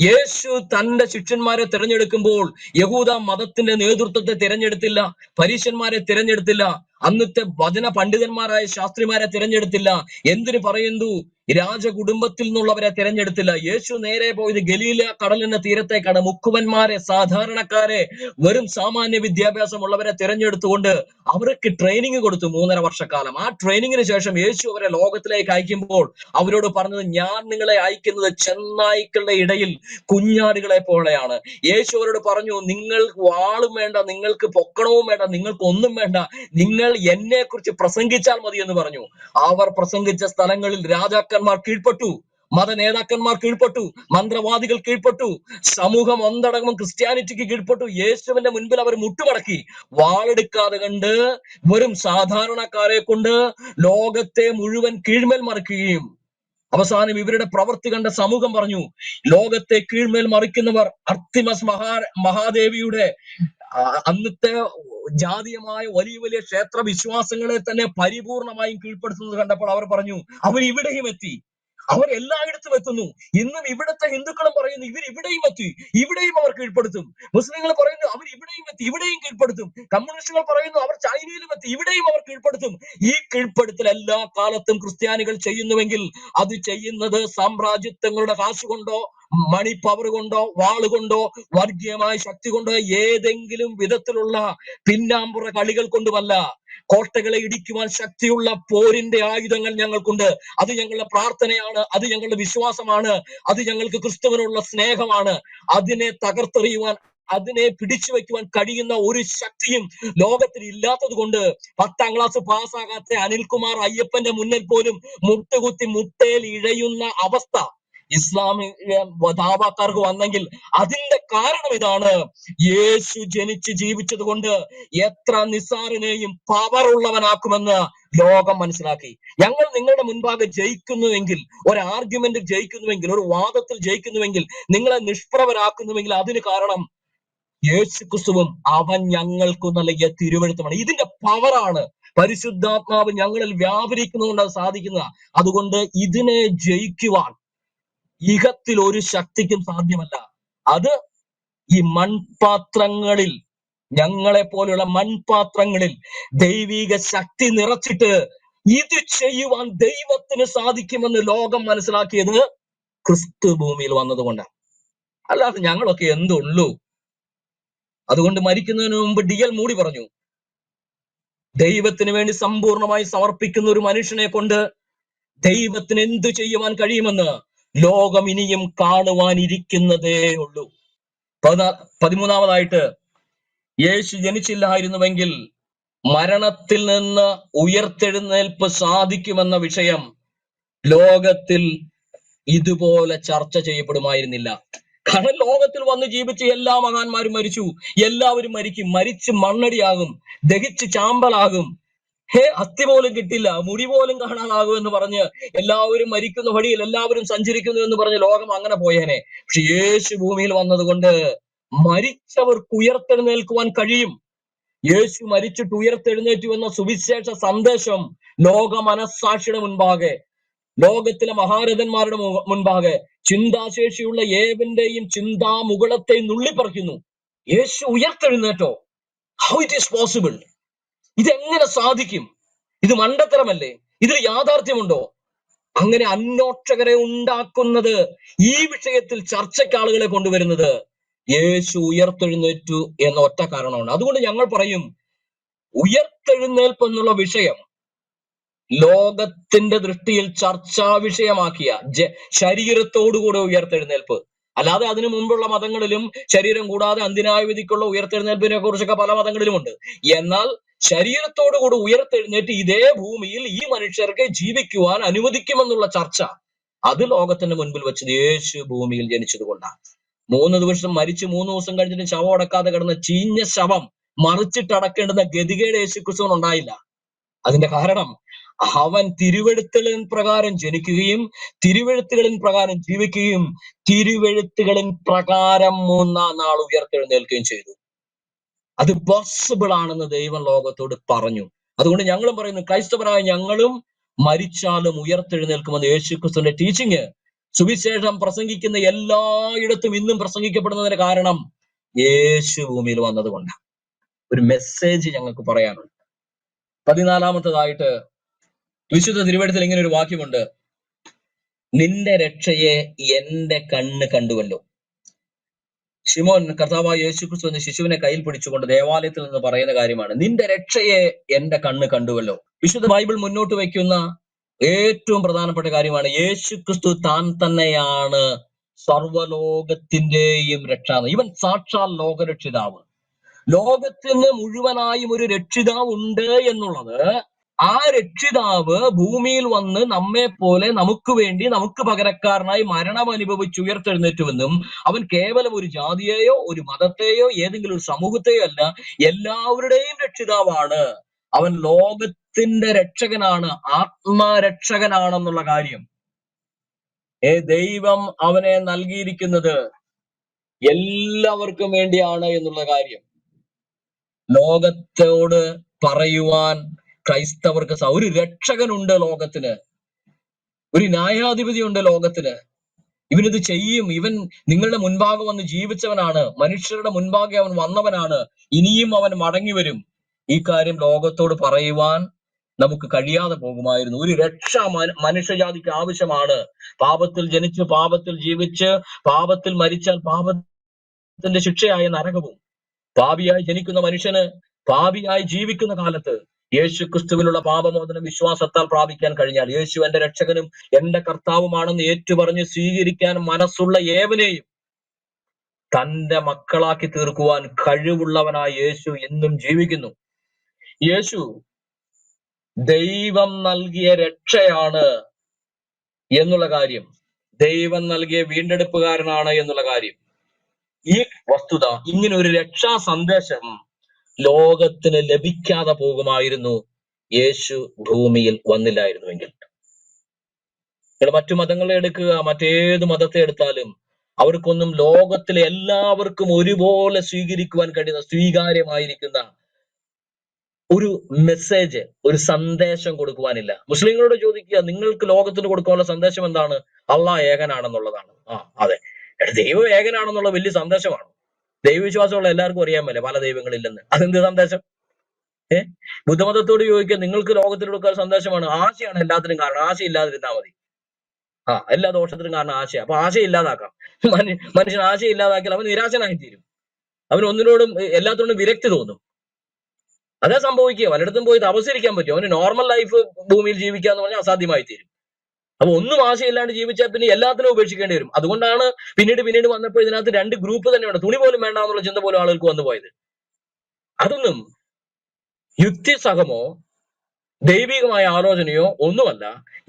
യേശു തന്റെ ശിഷ്യന്മാരെ തിരഞ്ഞെടുക്കുമ്പോൾ യഹൂദ മതത്തിന്റെ നേതൃത്വത്തെ തിരഞ്ഞെടുത്തില്ല, പരീശന്മാരെ തിരഞ്ഞെടുത്തില്ല, അന്നത്തെ വചന പണ്ഡിതന്മാരായ ശാസ്ത്രിമാരെ തിരഞ്ഞെടുത്തില്ല. എന്തിനു പറയുന്നു, രാജകുടുംബത്തിൽ നിന്നുള്ളവരെ തിരഞ്ഞെടുത്തില്ല. യേശു നേരെ പോയത് ഗലീല കടലിന്റെ തീരത്തേക്കാണ്. മുക്കുവന്മാരെ, സാധാരണക്കാരെ, വെറും സാമാന്യ വിദ്യാഭ്യാസമുള്ളവരെ തിരഞ്ഞെടുത്തുകൊണ്ട് അവർക്ക് ട്രെയിനിങ് കൊടുത്തു 3.5 വർഷക്കാലം. ആ ട്രെയിനിങ്ങിന് ശേഷം യേശു അവരെ ലോകത്തിലേക്ക് അയക്കുമ്പോൾ അവരോട് പറഞ്ഞത്, ഞാൻ നിങ്ങളെ അയക്കുന്നത് ചെന്നായ്ക്കളുടെ ഇടയിൽ കുഞ്ഞാടുകളെ പോലെയാണ്. യേശു അവരോട് പറഞ്ഞു, നിങ്ങൾ വാളും വേണ്ട, നിങ്ങൾക്ക് പൊക്കണവും വേണ്ട, നിങ്ങൾക്ക് ഒന്നും വേണ്ട, നിങ്ങൾ എന്നെ കുറിച്ച് പ്രസംഗിച്ചാൽ മതി എന്ന് പറഞ്ഞു. അവർ പ്രസംഗിച്ച സ്ഥലങ്ങളിൽ രാജാക്കന്മാർ കീഴ്പ്പെട്ടു, മത നേതാക്കന്മാർ കീഴ്പ്പെട്ടു, മന്ത്രവാദികൾ കീഴ്പ്പെട്ടു, സമൂഹം ഒന്നടങ്കം ക്രിസ്ത്യാനിറ്റിക്ക് കീഴ്പ്പെട്ടു. യേശുവിന്റെ മുൻപിൽ അവർ മുട്ടുമടക്കി. വാളെടുക്കാതെ കണ്ട് വെറും സാധാരണക്കാരെ കൊണ്ട് ലോകത്തെ മുഴുവൻ കീഴ്മേൽ മറിക്കുകയും അവസാനം ഇവരുടെ പ്രവൃത്തി കണ്ട സമൂഹം പറഞ്ഞു, ലോകത്തെ കീഴ്മേൽ മറിക്കുന്നവർ അർത്തിമസ് മഹാദേവിയുടെ അന്നത്തെ ജാതീയമായ വലിയ വലിയ ക്ഷേത്ര വിശ്വാസങ്ങളെ തന്നെ പരിപൂർണമായും കീഴ്പ്പെടുത്തുന്നത് കണ്ടപ്പോൾ അവർ പറഞ്ഞു, അവർ ഇവിടെയും എത്തി, അവർ എല്ലായിടത്തും എത്തുന്നു. ഇന്നും ഇവിടുത്തെ ഹിന്ദുക്കളും പറയുന്നു, ഇവർ ഇവിടെയും എത്തി, ഇവിടെയും അവർ കീഴ്പ്പെടുത്തും. മുസ്ലിങ്ങൾ പറയുന്നു, അവർ ഇവിടെയും എത്തി, ഇവിടെയും കീഴ്പ്പെടുത്തും. കമ്മ്യൂണിസ്റ്റുകൾ പറയുന്നു, അവർ ചൈനയിലും എത്തി, ഇവിടെയും അവർ കീഴ്പ്പെടുത്തും. ഈ കീഴ്പ്പെടുത്തൽ എല്ലാ കാലത്തും ക്രിസ്ത്യാനികൾ ചെയ്യുന്നുവെങ്കിൽ അത് ചെയ്യുന്നത് സാമ്രാജ്യത്വങ്ങളുടെ കാശുകൊണ്ടോ മണി പവർ കൊണ്ടോ വാളുകൊണ്ടോ വർഗീയമായ ശക്തി കൊണ്ടോ ഏതെങ്കിലും വിധത്തിലുള്ള പിന്നാമ്പുറ കളികൾ കൊണ്ടുമല്ല. കോട്ടകളെ ഇടിക്കുവാൻ ശക്തിയുള്ള പോരിന്റെ ആയുധങ്ങൾ ഞങ്ങൾക്കുണ്ട്. അത് ഞങ്ങളുടെ പ്രാർത്ഥനയാണ്, അത് ഞങ്ങളുടെ വിശ്വാസമാണ്, അത് ഞങ്ങൾക്ക് ക്രിസ്തുവിനുള്ള സ്നേഹമാണ്. അതിനെ തകർത്തെറിയുവാൻ, അതിനെ പിടിച്ചു വെക്കുവാൻ കഴിയുന്ന ഒരു ശക്തിയും ലോകത്തിൽ ഇല്ലാത്തത് കൊണ്ട് 10ാം ക്ലാസ് പാസ്സാകാത്ത അനിൽകുമാർ അയ്യപ്പന്റെ മുന്നിൽ പോലും മുട്ടുകുത്തി മുട്ടയിൽ ഇഴയുന്ന അവസ്ഥ ഇസ്ലാമിക ദാവാക്കാർക്ക് വന്നെങ്കിൽ അതിന്റെ കാരണം ഇതാണ്. യേശു ജനിച്ച് ജീവിച്ചത് കൊണ്ട് എത്ര നിസ്സാരനെയും പവറുള്ളവനാക്കുമെന്ന് ലോകം മനസ്സിലാക്കി. ഞങ്ങൾ നിങ്ങളുടെ മുൻപാകെ ജയിക്കുന്നുവെങ്കിൽ, ഒരു ആർഗ്യുമെന്റിൽ ജയിക്കുന്നുവെങ്കിൽ, ഒരു വാദത്തിൽ ജയിക്കുന്നുവെങ്കിൽ, നിങ്ങളെ നിഷ്പ്രഭരാക്കുന്നുവെങ്കിൽ അതിന് കാരണം യേശു ക്രിസ്തുവും അവൻ ഞങ്ങൾക്ക് നൽകിയ തിരുവെഴുത്തുമാണ്. ഇതിന്റെ പവറാണ്. പരിശുദ്ധാത്മാവ് ഞങ്ങളിൽ വ്യാപരിക്കുന്നതുകൊണ്ട് അത് സാധിക്കുന്നതാണ്. അതുകൊണ്ട് ഇതിനെ ജയിക്കുവാൻ ഇഹത്തിൽ ഒരു ശക്തിക്കും സാധ്യമല്ല. അത് ഈ മൺപാത്രങ്ങളിൽ, ഞങ്ങളെ പോലുള്ള മൺപാത്രങ്ങളിൽ ദൈവിക ശക്തി നിറച്ചിട്ട് ഇത് ചെയ്യുവാൻ ദൈവത്തിന് സാധിക്കുമെന്ന് ലോകം മനസ്സിലാക്കിയത് ക്രിസ്തു ഭൂമിയിൽ വന്നതുകൊണ്ടാണ്. അല്ലാതെ ഞങ്ങളൊക്കെ എന്തുള്ളൂ. അതുകൊണ്ട് മരിക്കുന്നതിന് മുമ്പ് DL മൂഡി പറഞ്ഞു, ദൈവത്തിന് വേണ്ടി സമ്പൂർണമായി സമർപ്പിക്കുന്ന ഒരു മനുഷ്യനെ കൊണ്ട് ദൈവത്തിന് എന്തു ചെയ്യുവാൻ കഴിയുമെന്ന് ലോകം ഇനിയും കാണുവാനിരിക്കുന്നതേ ഉള്ളൂ. 13-ാമതായിട്ട്, യേശു ജനിച്ചില്ലായിരുന്നുവെങ്കിൽ മരണത്തിൽ നിന്ന് ഉയർത്തെഴുന്നേൽപ്പ് സാധിക്കുമെന്ന വിഷയം ലോകത്തിൽ ഇതുപോലെ ചർച്ച ചെയ്യപ്പെടുമായിരുന്നില്ല. കാരണം ലോകത്തിൽ വന്ന് ജീവിച്ച എല്ലാ മഹാന്മാരും മരിച്ചു, എല്ലാവരും മരിക്കും, മരിച്ച് മണ്ണടിയാകും, ദഹിച്ച് ചാമ്പലാകും. അസ്ഥി പോലും കിട്ടില്ല, മുടി പോലും കാണാനാകുമെന്ന് പറഞ്ഞ് എല്ലാവരും മരിക്കുന്ന വഴിയിൽ എല്ലാവരും സഞ്ചരിക്കുന്നു എന്ന് പറഞ്ഞ് ലോകം അങ്ങനെ പോയേനെ. പക്ഷെ യേശു ഭൂമിയിൽ വന്നതുകൊണ്ട് മരിച്ചവർക്ക് ഉയർത്തെഴുന്നേൽക്കുവാൻ കഴിയും. യേശു മരിച്ചിട്ട് ഉയർത്തെഴുന്നേറ്റു എന്ന സുവിശേഷ സന്ദേശം ലോക മനസ്സാക്ഷിയുടെ മുൻപാകെ, ലോകത്തിലെ മഹാരഥന്മാരുടെ മുൻപാകെ, ചിന്താശേഷിയുള്ള ഏവന്റെയും ചിന്താമുകുളത്തെ നുള്ളിപ്പറിക്കുന്നു. യേശു ഉയർത്തെഴുന്നേറ്റോ? How it is possible? ഇതെങ്ങനെ സാധിക്കും? ഇത് മണ്ടത്തരമല്ലേ? ഇതിൽ യാഥാർത്ഥ്യമുണ്ടോ? അങ്ങനെ അന്വേഷകരെ ഉണ്ടാക്കുന്നത്, ഈ വിഷയത്തിൽ ചർച്ചയ്ക്ക് ആളുകളെ കൊണ്ടുവരുന്നത് യേശു ഉയർത്തെഴുന്നേറ്റു എന്ന ഒറ്റ കാരണമാണ്. അതുകൊണ്ട് ഞങ്ങൾ പറയും, ഉയർത്തെഴുന്നേൽപ്പ് എന്നുള്ള വിഷയം ലോകത്തിന്റെ ദൃഷ്ടിയിൽ ചർച്ചാ വിഷയമാക്കിയ ശരീരത്തോടുകൂടെ ഉയർത്തെഴുന്നേൽപ്പ്, അല്ലാതെ അതിനു മുമ്പുള്ള മതങ്ങളിലും ശരീരം കൂടാതെ അന്തിനായ വിധിക്കുള്ള ഉയർത്തെഴുന്നേൽപ്പിനെ കുറിച്ചൊക്കെ പല മതങ്ങളിലുമുണ്ട്. എന്നാൽ ശരീരത്തോടുകൂടി ഉയർത്തെഴുന്നേറ്റ് ഇതേ ഭൂമിയിൽ ഈ മനുഷ്യർക്ക് ജീവിക്കുവാൻ അനുവദിക്കുമെന്നുള്ള ചർച്ച, അത് ലോകത്തിന്റെ മുൻപിൽ വെച്ചത് യേശു ഭൂമിയിൽ ജനിച്ചത് കൊണ്ടാണ്. 3 ദിവസം മരിച്ച് 3 ദിവസം കഴിഞ്ഞിട്ട് ശവം അടക്കാതെ കിടന്ന ചീഞ്ഞ ശവം മറിച്ചിട്ടടക്കേണ്ടുന്ന ഗതികേട് യേശു ക്രിസ്തുവിന് ഉണ്ടായില്ല. അതിന്റെ കാരണം അവൻ തിരുവെഴുത്തുകളിൻ പ്രകാരം ജനിക്കുകയും തിരുവെഴുത്തുകളിൻ പ്രകാരം ജീവിക്കുകയും തിരുവെഴുത്തുകളിൻ പ്രകാരം 3-ാം നാൾ ഉയർത്തെഴുന്നേൽക്കുകയും ചെയ്തു. അത് പോസിബിൾ ആണെന്ന് ദൈവം ലോകത്തോട് പറഞ്ഞു. അതുകൊണ്ട് ഞങ്ങളും പറയുന്നു, ക്രൈസ്തവരായ ഞങ്ങളും മരിച്ചാലും ഉയർത്തെഴുന്നേൽക്കുമെന്ന് യേശു ക്രിസ്തുവിന്റെ ടീച്ചിങ്, സുവിശേഷം പ്രസംഗിക്കുന്ന എല്ലായിടത്തും ഇന്നും പ്രസംഗിക്കപ്പെടുന്നതിന് കാരണം യേശു ഭൂമിയിൽ വന്നതുകൊണ്ടാണ്. ഒരു മെസ്സേജ് ഞങ്ങൾക്ക് പറയാനുണ്ട്. 14-ാമത്തേതായിട്ട് വിശുദ്ധ തിരുവെഴുത്തിൽ ഇങ്ങനെ ഒരു വാക്യമുണ്ട്: നിന്റെ രക്ഷയെ എന്റെ കണ്ണ് കണ്ടുവല്ലോ. ശിമോൻ കർത്താവായ യേശു ക്രിസ്തു എന്ന ശിശുവിനെ കയ്യിൽ പിടിച്ചുകൊണ്ട് ദേവാലയത്തിൽ നിന്ന് പറയുന്ന കാര്യമാണ്, നിന്റെ രക്ഷയെ എന്റെ കണ്ണ് കണ്ടുവല്ലോ. വിശുദ്ധ ബൈബിൾ മുന്നോട്ട് വയ്ക്കുന്ന ഏറ്റവും പ്രധാനപ്പെട്ട കാര്യമാണ്, യേശു ക്രിസ്തു താൻ തന്നെയാണ് സർവലോകത്തിന്റെയും രക്ഷാവ്. ഇവൻ സാക്ഷാൽ ലോകരക്ഷിതാവ്. ലോകത്തിന് മുഴുവനായും ഒരു രക്ഷിതാവ് ഉണ്ട് എന്നുള്ളത്, ആ രക്ഷിതാവ് ഭൂമിയിൽ വന്ന് നമ്മെ പോലെ നമുക്ക് വേണ്ടി നമുക്ക് പകരക്കാരനായി മരണം അനുഭവിച്ച് ഉയർത്തെഴുന്നേറ്റുവെന്നും അവൻ കേവലം ഒരു ജാതിയെയോ ഒരു മതത്തെയോ ഏതെങ്കിലും ഒരു സമൂഹത്തെയോ അല്ല, എല്ലാവരുടെയും രക്ഷിതാവാണ്. അവൻ ലോകത്തിന്റെ രക്ഷകനാണ്, ആത്മരക്ഷകനാണെന്നുള്ള കാര്യം. ദൈവം അവനെ നൽകിയിരിക്കുന്നത് എല്ലാവർക്കും വേണ്ടിയാണ് എന്നുള്ള കാര്യം ലോകത്തോട് പറയുവാൻ ക്രൈസ്തവർക്ക് ഒരു രക്ഷകനുണ്ട് ലോകത്തിന്, ഒരു ന്യായാധിപതി ഉണ്ട് ലോകത്തിന്. ഇവനിത് ചെയ്യും. ഇവൻ നിങ്ങളുടെ മുൻപാകെ വന്ന് ജീവിച്ചവനാണ്, മനുഷ്യരുടെ മുൻപാകെ അവൻ വന്നവനാണ്, ഇനിയും അവൻ മടങ്ങി വരും. ഈ കാര്യം ലോകത്തോട് പറയുവാൻ നമുക്ക് കഴിയാതെ പോകുമായിരുന്നു. ഒരു രക്ഷ മനുഷ്യജാതിക്ക് ആവശ്യമാണ്. പാപത്തിൽ ജനിച്ച് പാപത്തിൽ ജീവിച്ച് പാപത്തിൽ മരിച്ചാൽ പാപത്തിന്റെ ശിക്ഷയായ നരകവും, പാപിയായി ജനിക്കുന്ന മനുഷ്യന് പാപിയായി ജീവിക്കുന്ന കാലത്ത് യേശു ക്രിസ്തുവിലുള്ള പാപമോചനം വിശ്വാസത്താൽ പ്രാപിക്കാൻ കഴിഞ്ഞാൽ, യേശു എന്റെ രക്ഷകനും എന്റെ കർത്താവുമാണെന്ന് ഏറ്റുപറഞ്ഞ് സ്വീകരിക്കാൻ മനസ്സുള്ള ഏവനെയും തന്റെ മക്കളാക്കി തീർക്കുവാൻ കഴിവുള്ളവനായ യേശു എന്നും ജീവിക്കുന്നു. യേശു ദൈവം നൽകിയ രക്ഷയാണ് എന്നുള്ള കാര്യം, ദൈവം നൽകിയ വീണ്ടെടുപ്പുകാരനാണ് എന്നുള്ള കാര്യം, ഈ വസ്തുത, ഇങ്ങനെ ഒരു രക്ഷാ സന്ദേശം ലോകത്തിന് ലഭിക്കാതെ പോകുമായിരുന്നു യേശു ഭൂമിയിൽ വന്നില്ലായിരുന്നുവെങ്കിൽ. നിങ്ങൾ മറ്റു മതങ്ങളെ എടുക്കുക, മറ്റേത് മതത്തെ എടുത്താലും അവർക്കൊന്നും ലോകത്തിലെ എല്ലാവർക്കും ഒരുപോലെ സ്വീകരിക്കുവാൻ കഴിയുന്ന, സ്വീകാര്യമായിരിക്കുന്ന ഒരു മെസ്സേജ്, ഒരു സന്ദേശം കൊടുക്കുവാനില്ല. മുസ്ലിങ്ങളോട് ചോദിക്കുക, നിങ്ങൾക്ക് ലോകത്തിന് കൊടുക്കാനുള്ള സന്ദേശം എന്താണ്? അള്ളാഹ് ഏകനാണെന്നുള്ളതാണ്. അതെ, ദൈവം ഏകനാണെന്നുള്ള വലിയ സന്ദേശമാണ്. ദൈവവിശ്വാസമുള്ള എല്ലാവർക്കും അറിയാൻ പറ്റില്ല പല ദൈവങ്ങളില്ലെന്ന്. അതെന്ത് സന്ദേശം? ബുദ്ധമതത്തോട് ചോദിക്കുക, നിങ്ങൾക്ക് ലോകത്തിന് കൊടുക്കാൻ സന്ദേശമാണ് ആശയാണ് എല്ലാത്തിനും കാരണം, ആശ ഇല്ലാതിരുന്നാൽ മതി. എല്ലാ ദോഷത്തിനും കാരണം ആശ. അപ്പൊ ആശ ഇല്ലാതാക്കാം. മനുഷ്യൻ ആശ ഇല്ലാതാക്കിയാൽ അവൻ നിരാശനായി തീരും, അവൻ ഒന്നിനോടും എല്ലാത്തിനോടും വിരക്തി തോന്നും. അതേ സംഭവിക്കുക. പലയിടത്തും പോയി തപസ്സരിക്കാൻ പറ്റും, അവന് നോർമൽ ലൈഫ് ഭൂമിയിൽ ജീവിക്കുക എന്ന് പറഞ്ഞാൽ അസാധ്യമായി തീരും. അപ്പൊ ഒന്നും ആശയില്ലാണ്ട് ജീവിച്ചാൽ പിന്നെ എല്ലാത്തിനും ഉപേക്ഷിക്കേണ്ടി വരും. അതുകൊണ്ടാണ് പിന്നീട് വന്നപ്പോൾ ഇതിനകത്ത് 2 ഗ്രൂപ്പ് തന്നെയുണ്ട്. തുണി പോലും വേണ്ട എന്നുള്ള ചിന്ത പോലും ആളുകൾക്ക് വന്നു പോയത്. അതൊന്നും യുക്തിസഹമോ ദൈവികമായ ആലോചനയോ ഒന്നുമല്ല.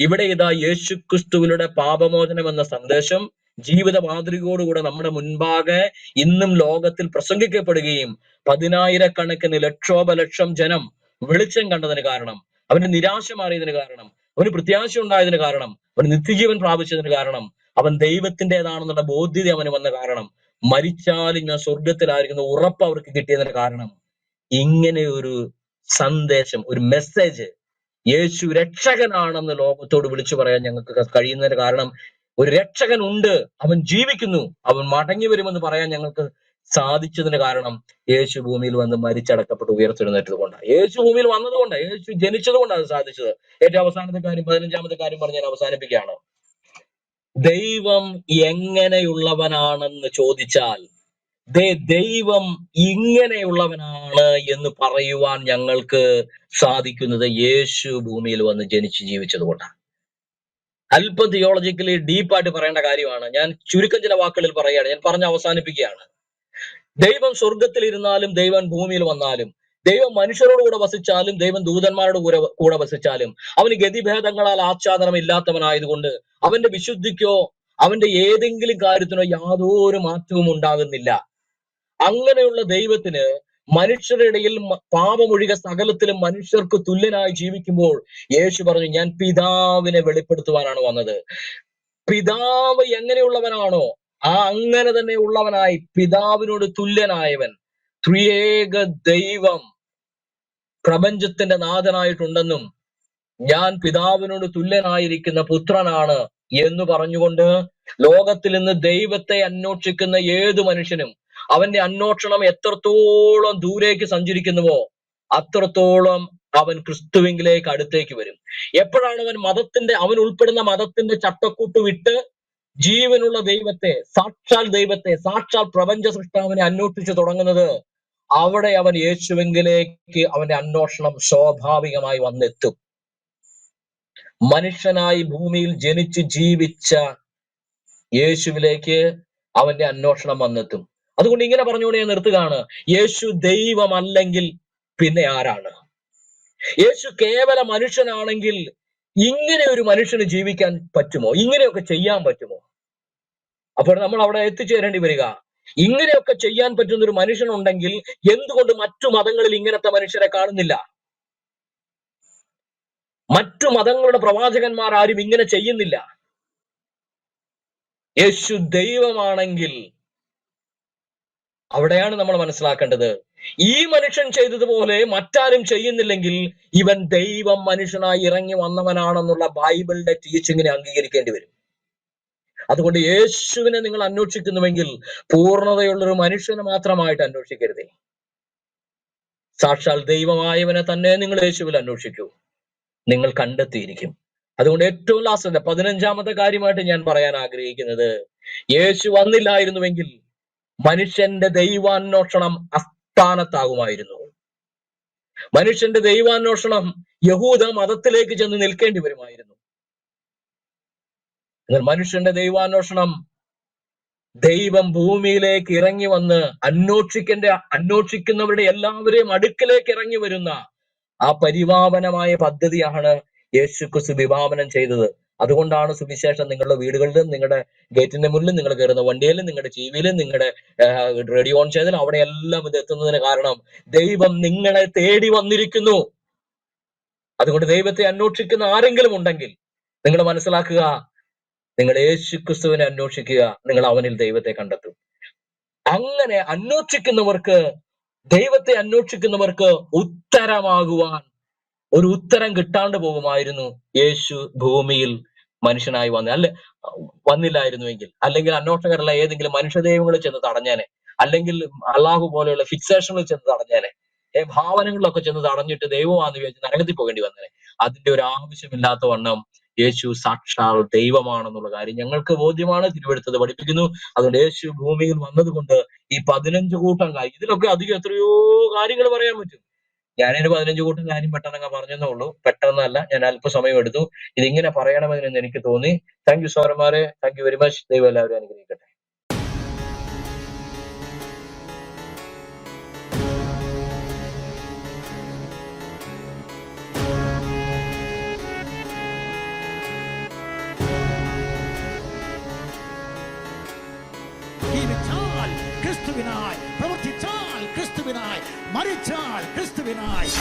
ഇവിടെ ഇതാ യേശു ക്രിസ്തുവിനുടെ പാപമോചനം എന്ന സന്ദേശം ജീവിത മാതൃകയോടുകൂടെ നമ്മുടെ മുൻപാകെ ഇന്നും ലോകത്തിൽ പ്രസംഗിക്കപ്പെടുകയും 10,000 കണക്കിന് ലക്ഷോപലക്ഷം ജനം വെളിച്ചം കണ്ടതിന് കാരണം അവന്റെ നിരാശ മാറിയതിന് കാരണം, അവന് പ്രത്യാശ ഉണ്ടായതിന് കാരണം, അവന് നിത്യജീവൻ പ്രാപിച്ചതിന് കാരണം, അവൻ ദൈവത്തിൻ്റെതാണെന്നുള്ള ബോധ്യത അവന് വന്ന കാരണം, മരിച്ചാലും ഞാൻ സ്വർഗത്തിലായിരിക്കുന്ന ഉറപ്പ് അവർക്ക് കിട്ടിയതിന് കാരണം, ഇങ്ങനെ ഒരു സന്ദേശം, ഒരു മെസ്സേജ് യേശു രക്ഷകനാണെന്ന് ലോകത്തോട് വിളിച്ചു പറയാൻ ഞങ്ങൾക്ക് കഴിയുന്നതിന് കാരണം, ഒരു രക്ഷകൻ ഉണ്ട്, അവൻ ജീവിക്കുന്നു, അവൻ മടങ്ങി വരുമെന്ന് പറയാൻ ഞങ്ങൾക്ക് സാധിച്ചതിന് കാരണം യേശു ഭൂമിയിൽ വന്ന് മരിച്ചടക്കപ്പെട്ട് ഉയർത്തെഴുന്നേറ്റത് കൊണ്ടാണ്. യേശു ഭൂമിയിൽ വന്നതുകൊണ്ടാണ്, യേശു ജനിച്ചത് കൊണ്ടാണ് അത് സാധിച്ചത്. ഏറ്റവും അവസാനത്തെ കാര്യം, 15ാമത്തെ കാര്യം പറഞ്ഞ് ഞാൻ അവസാനിപ്പിക്കുകയാണ്. ദൈവം എങ്ങനെയുള്ളവനാണെന്ന് ചോദിച്ചാൽ ദൈവം ഇങ്ങനെയുള്ളവനാണ് എന്ന് പറയുവാൻ ഞങ്ങൾക്ക് സാധിക്കുന്നത് യേശു ഭൂമിയിൽ വന്ന് ജനിച്ച് ജീവിച്ചത് കൊണ്ടാണ്. അല്പം തിയോളജിക്കലി ഡീപ്പായിട്ട് പറയേണ്ട കാര്യമാണ്. ഞാൻ ചുരുക്കം ചില വാക്കുകളിൽ പറയുകയാണ്, ഞാൻ പറഞ്ഞ് അവസാനിപ്പിക്കുകയാണ്. ദൈവം സ്വർഗത്തിൽ ഇരുന്നാലും, ദൈവം ഭൂമിയിൽ വന്നാലും, ദൈവം മനുഷ്യരോട് കൂടെ വസിച്ചാലും, ദൈവം ദൂതന്മാരുടെ കൂടെ വസിച്ചാലും, അവന് ഗതിഭേദങ്ങളാൽ ആച്ഛാദനം ഇല്ലാത്തവനായതുകൊണ്ട് അവന്റെ വിശുദ്ധിക്കോ അവന്റെ ഏതെങ്കിലും കാര്യത്തിനോ യാതൊരു മാറ്റവും ഉണ്ടാകുന്നില്ല. അങ്ങനെയുള്ള ദൈവത്തിന് മനുഷ്യരുടെ ഇടയിൽ പാപമൊഴികെ സകലത്തിലും മനുഷ്യർക്ക് തുല്യനായി ജീവിക്കുമ്പോൾ യേശു പറഞ്ഞു, ഞാൻ പിതാവിനെ വെളിപ്പെടുത്തുവാനാണ് വന്നത്. പിതാവ് എങ്ങനെയുള്ളവനാണോ അങ്ങനെ തന്നെ ഉള്ളവനായി പിതാവിനോട് തുല്യനായവൻ, ത്രിയേക ദൈവം പ്രപഞ്ചത്തിന്റെ നാഥനായിട്ടുണ്ടെന്നും ഞാൻ പിതാവിനോട് തുല്യനായിരിക്കുന്ന പുത്രനാണ് എന്ന് പറഞ്ഞുകൊണ്ട് ലോകത്തിൽ നിന്ന് ദൈവത്തെ അന്വേഷിക്കുന്ന ഏതു മനുഷ്യനും അവന്റെ അന്വേഷണം എത്രത്തോളം ദൂരേക്ക് സഞ്ചരിക്കുന്നുവോ അത്രത്തോളം അവൻ ക്രിസ്തുവിലേക്ക് അടുത്തേക്ക് വരും. എപ്പോഴാണ് അവൻ ഉൾപ്പെടുന്ന മതത്തിന്റെ ചട്ടക്കൂട്ട് വിട്ട് ജീവനുള്ള ദൈവത്തെ, സാക്ഷാൽ പ്രപഞ്ച സൃഷ്ടാവിനെ അന്വേഷിച്ചു തുടങ്ങുന്നത്, അവിടെ അവൻ യേശുവിലേക്ക് അവന്റെ അന്വേഷണം സ്വാഭാവികമായി വന്നെത്തും. മനുഷ്യനായി ഭൂമിയിൽ ജനിച്ച് ജീവിച്ച യേശുവിലേക്ക് അവന്റെ അന്വേഷണം വന്നെത്തും. അതുകൊണ്ട് ഇങ്ങനെ പറഞ്ഞുകൊണ്ട് ഞാൻ നിർത്തുകയാണ്. യേശു ദൈവമല്ലെങ്കിൽ പിന്നെ ആരാണ്? യേശു കേവല മനുഷ്യനാണെങ്കിൽ ഇങ്ങനെ ഒരു മനുഷ്യന് ജീവിക്കാൻ പറ്റുമോ? ഇങ്ങനെയൊക്കെ ചെയ്യാൻ പറ്റുമോ? അപ്പോൾ നമ്മൾ അവിടെ എത്തിച്ചേരേണ്ടി വരിക, ഇങ്ങനെയൊക്കെ ചെയ്യാൻ പറ്റുന്ന ഒരു മനുഷ്യനുണ്ടെങ്കിൽ എന്തുകൊണ്ട് മറ്റു മതങ്ങളിൽ ഇങ്ങനത്തെ മനുഷ്യരെ കാണുന്നില്ല? മറ്റു മതങ്ങളുടെ പ്രവാചകന്മാർ ആരും ഇങ്ങനെ ചെയ്യുന്നില്ല. യേശു ദൈവമാണെങ്കിൽ അവിടെയാണ് നമ്മൾ മനസ്സിലാക്കേണ്ടത്. ഈ മനുഷ്യൻ ചെയ്തതുപോലെ മറ്റാരും ചെയ്യുന്നില്ലെങ്കിൽ ഇവൻ ദൈവം മനുഷ്യനായി ഇറങ്ങി വന്നവനാണെന്നുള്ള ബൈബിളിന്റെ ടീച്ചിങ്ങിനെ അംഗീകരിക്കേണ്ടി വരും. അതുകൊണ്ട് യേശുവിനെ നിങ്ങൾ അന്വേഷിക്കുന്നുവെങ്കിൽ പൂർണ്ണതയുള്ളൊരു മനുഷ്യനെ മാത്രമായിട്ട് അന്വേഷിക്കരുതേ. സാക്ഷാൽ ദൈവമായവനെ തന്നെ നിങ്ങൾ യേശുവിൽ അന്വേഷിക്കൂ, നിങ്ങൾ കണ്ടെത്തിയിരിക്കും. അതുകൊണ്ട് ഏറ്റവും ലാസ്റ്റ് 15ാമത്തെ കാര്യമായിട്ട് ഞാൻ പറയാൻ ആഗ്രഹിക്കുന്നത്, യേശു വന്നില്ലായിരുന്നുവെങ്കിൽ മനുഷ്യന്റെ ദൈവാന്വേഷണം അസ്ഥാനത്താകുമായിരുന്നു. മനുഷ്യന്റെ ദൈവാന്വേഷണം യഹൂദ മതത്തിലേക്ക് ചെന്ന് നിൽക്കേണ്ടി വരുമായിരുന്നു. എന്നാൽ മനുഷ്യന്റെ ദൈവാന്വേഷണം ദൈവം ഭൂമിയിലേക്ക് ഇറങ്ങി വന്ന് അന്വേഷിക്കുന്നവരുടെ എല്ലാവരെയും അടുക്കലേക്ക് ഇറങ്ങി വരുന്ന ആ പരിപാവനമായ പദ്ധതിയാണ് യേശുക്രിസ്തു വിഭാവനം ചെയ്തത്. അതുകൊണ്ടാണ് സുവിശേഷം നിങ്ങളുടെ വീടുകളിലും, നിങ്ങളുടെ ഗേറ്റിന്റെ മുന്നിലും, നിങ്ങൾ കയറുന്ന വണ്ടിയിലും, നിങ്ങളുടെ ടിവിയിലും, നിങ്ങളുടെ റേഡിയോ ഓൺ ചെയ്താലും അവിടെയെല്ലാം ഇത് എത്തുന്നതിന് കാരണം ദൈവം നിങ്ങളെ തേടി വന്നിരിക്കുന്നു. അതുകൊണ്ട് ദൈവത്തെ അന്വേഷിക്കുന്ന ആരെങ്കിലും ഉണ്ടെങ്കിൽ നിങ്ങൾ മനസ്സിലാക്കുക, നിങ്ങൾ യേശുക്രിസ്തുവിനെ അന്വേഷിക്കുക, നിങ്ങൾ അവനിൽ ദൈവത്തെ കണ്ടെത്തും. അങ്ങനെ ദൈവത്തെ അന്വേഷിക്കുന്നവർക്ക് ഉത്തരമാകുവാൻ ഒരു ഉത്തരം കിട്ടാണ്ട് പോകുമായിരുന്നു യേശു ഭൂമിയിൽ മനുഷ്യനായി വന്നില്ലായിരുന്നുവെങ്കിൽ. അല്ലെങ്കിൽ അന്വേഷകരല്ല ഏതെങ്കിലും മനുഷ്യദൈവങ്ങളിൽ ചെന്ന് തടഞ്ഞേനെ, അല്ലെങ്കിൽ അള്ളാഹു പോലെയുള്ള ഫിക്സേഷനിൽ ചെന്ന് തടഞ്ഞേനെ, ഭാവനകളിലൊക്കെ ചെന്ന് തടഞ്ഞിട്ട് ദൈവമാണെന്ന് വിചാരിച്ച് നരകത്തിൽ പോകേണ്ടി വന്നേനെ. അതിന്റെ ഒരു ആവശ്യമില്ലാത്ത വണ്ണം യേശു സാക്ഷാൽ ദൈവമാണെന്നുള്ള കാര്യം ഞങ്ങൾക്ക് ബോധ്യമാണ്. തിരുവെടുത്തത് പഠിപ്പിക്കുന്നു. അതുകൊണ്ട് യേശു ഭൂമിയിൽ വന്നതുകൊണ്ട് ഈ 15 കൂട്ടം കാര്യം, ഇതിലൊക്കെ അധികം എത്രയോ കാര്യങ്ങൾ പറയാൻ പറ്റും. ഞാനൊരു 15 കൂട്ടം കാര്യം പെട്ടെന്ന് പറഞ്ഞതേ ഉള്ളൂ. പെട്ടെന്നല്ല, ഞാൻ അല്പസമയം എടുത്തു. ഇതിങ്ങനെ പറയണമെന്ന് എനിക്ക് തോന്നി. താങ്ക് യു സോറന്മാരെ, താങ്ക് യു വെരി മച്ച്. ദൈവം എല്ലാവരും അനുഗ്രഹിക്കട്ടെ. ജീവിച്ചാൽ ക്രിസ്തുവിനായി, പ്രവർത്തിച്ചാൽ ക്രിസ്തുവിനായി, മരിച്ചാൽ ക്രിസ്തുവിനായി.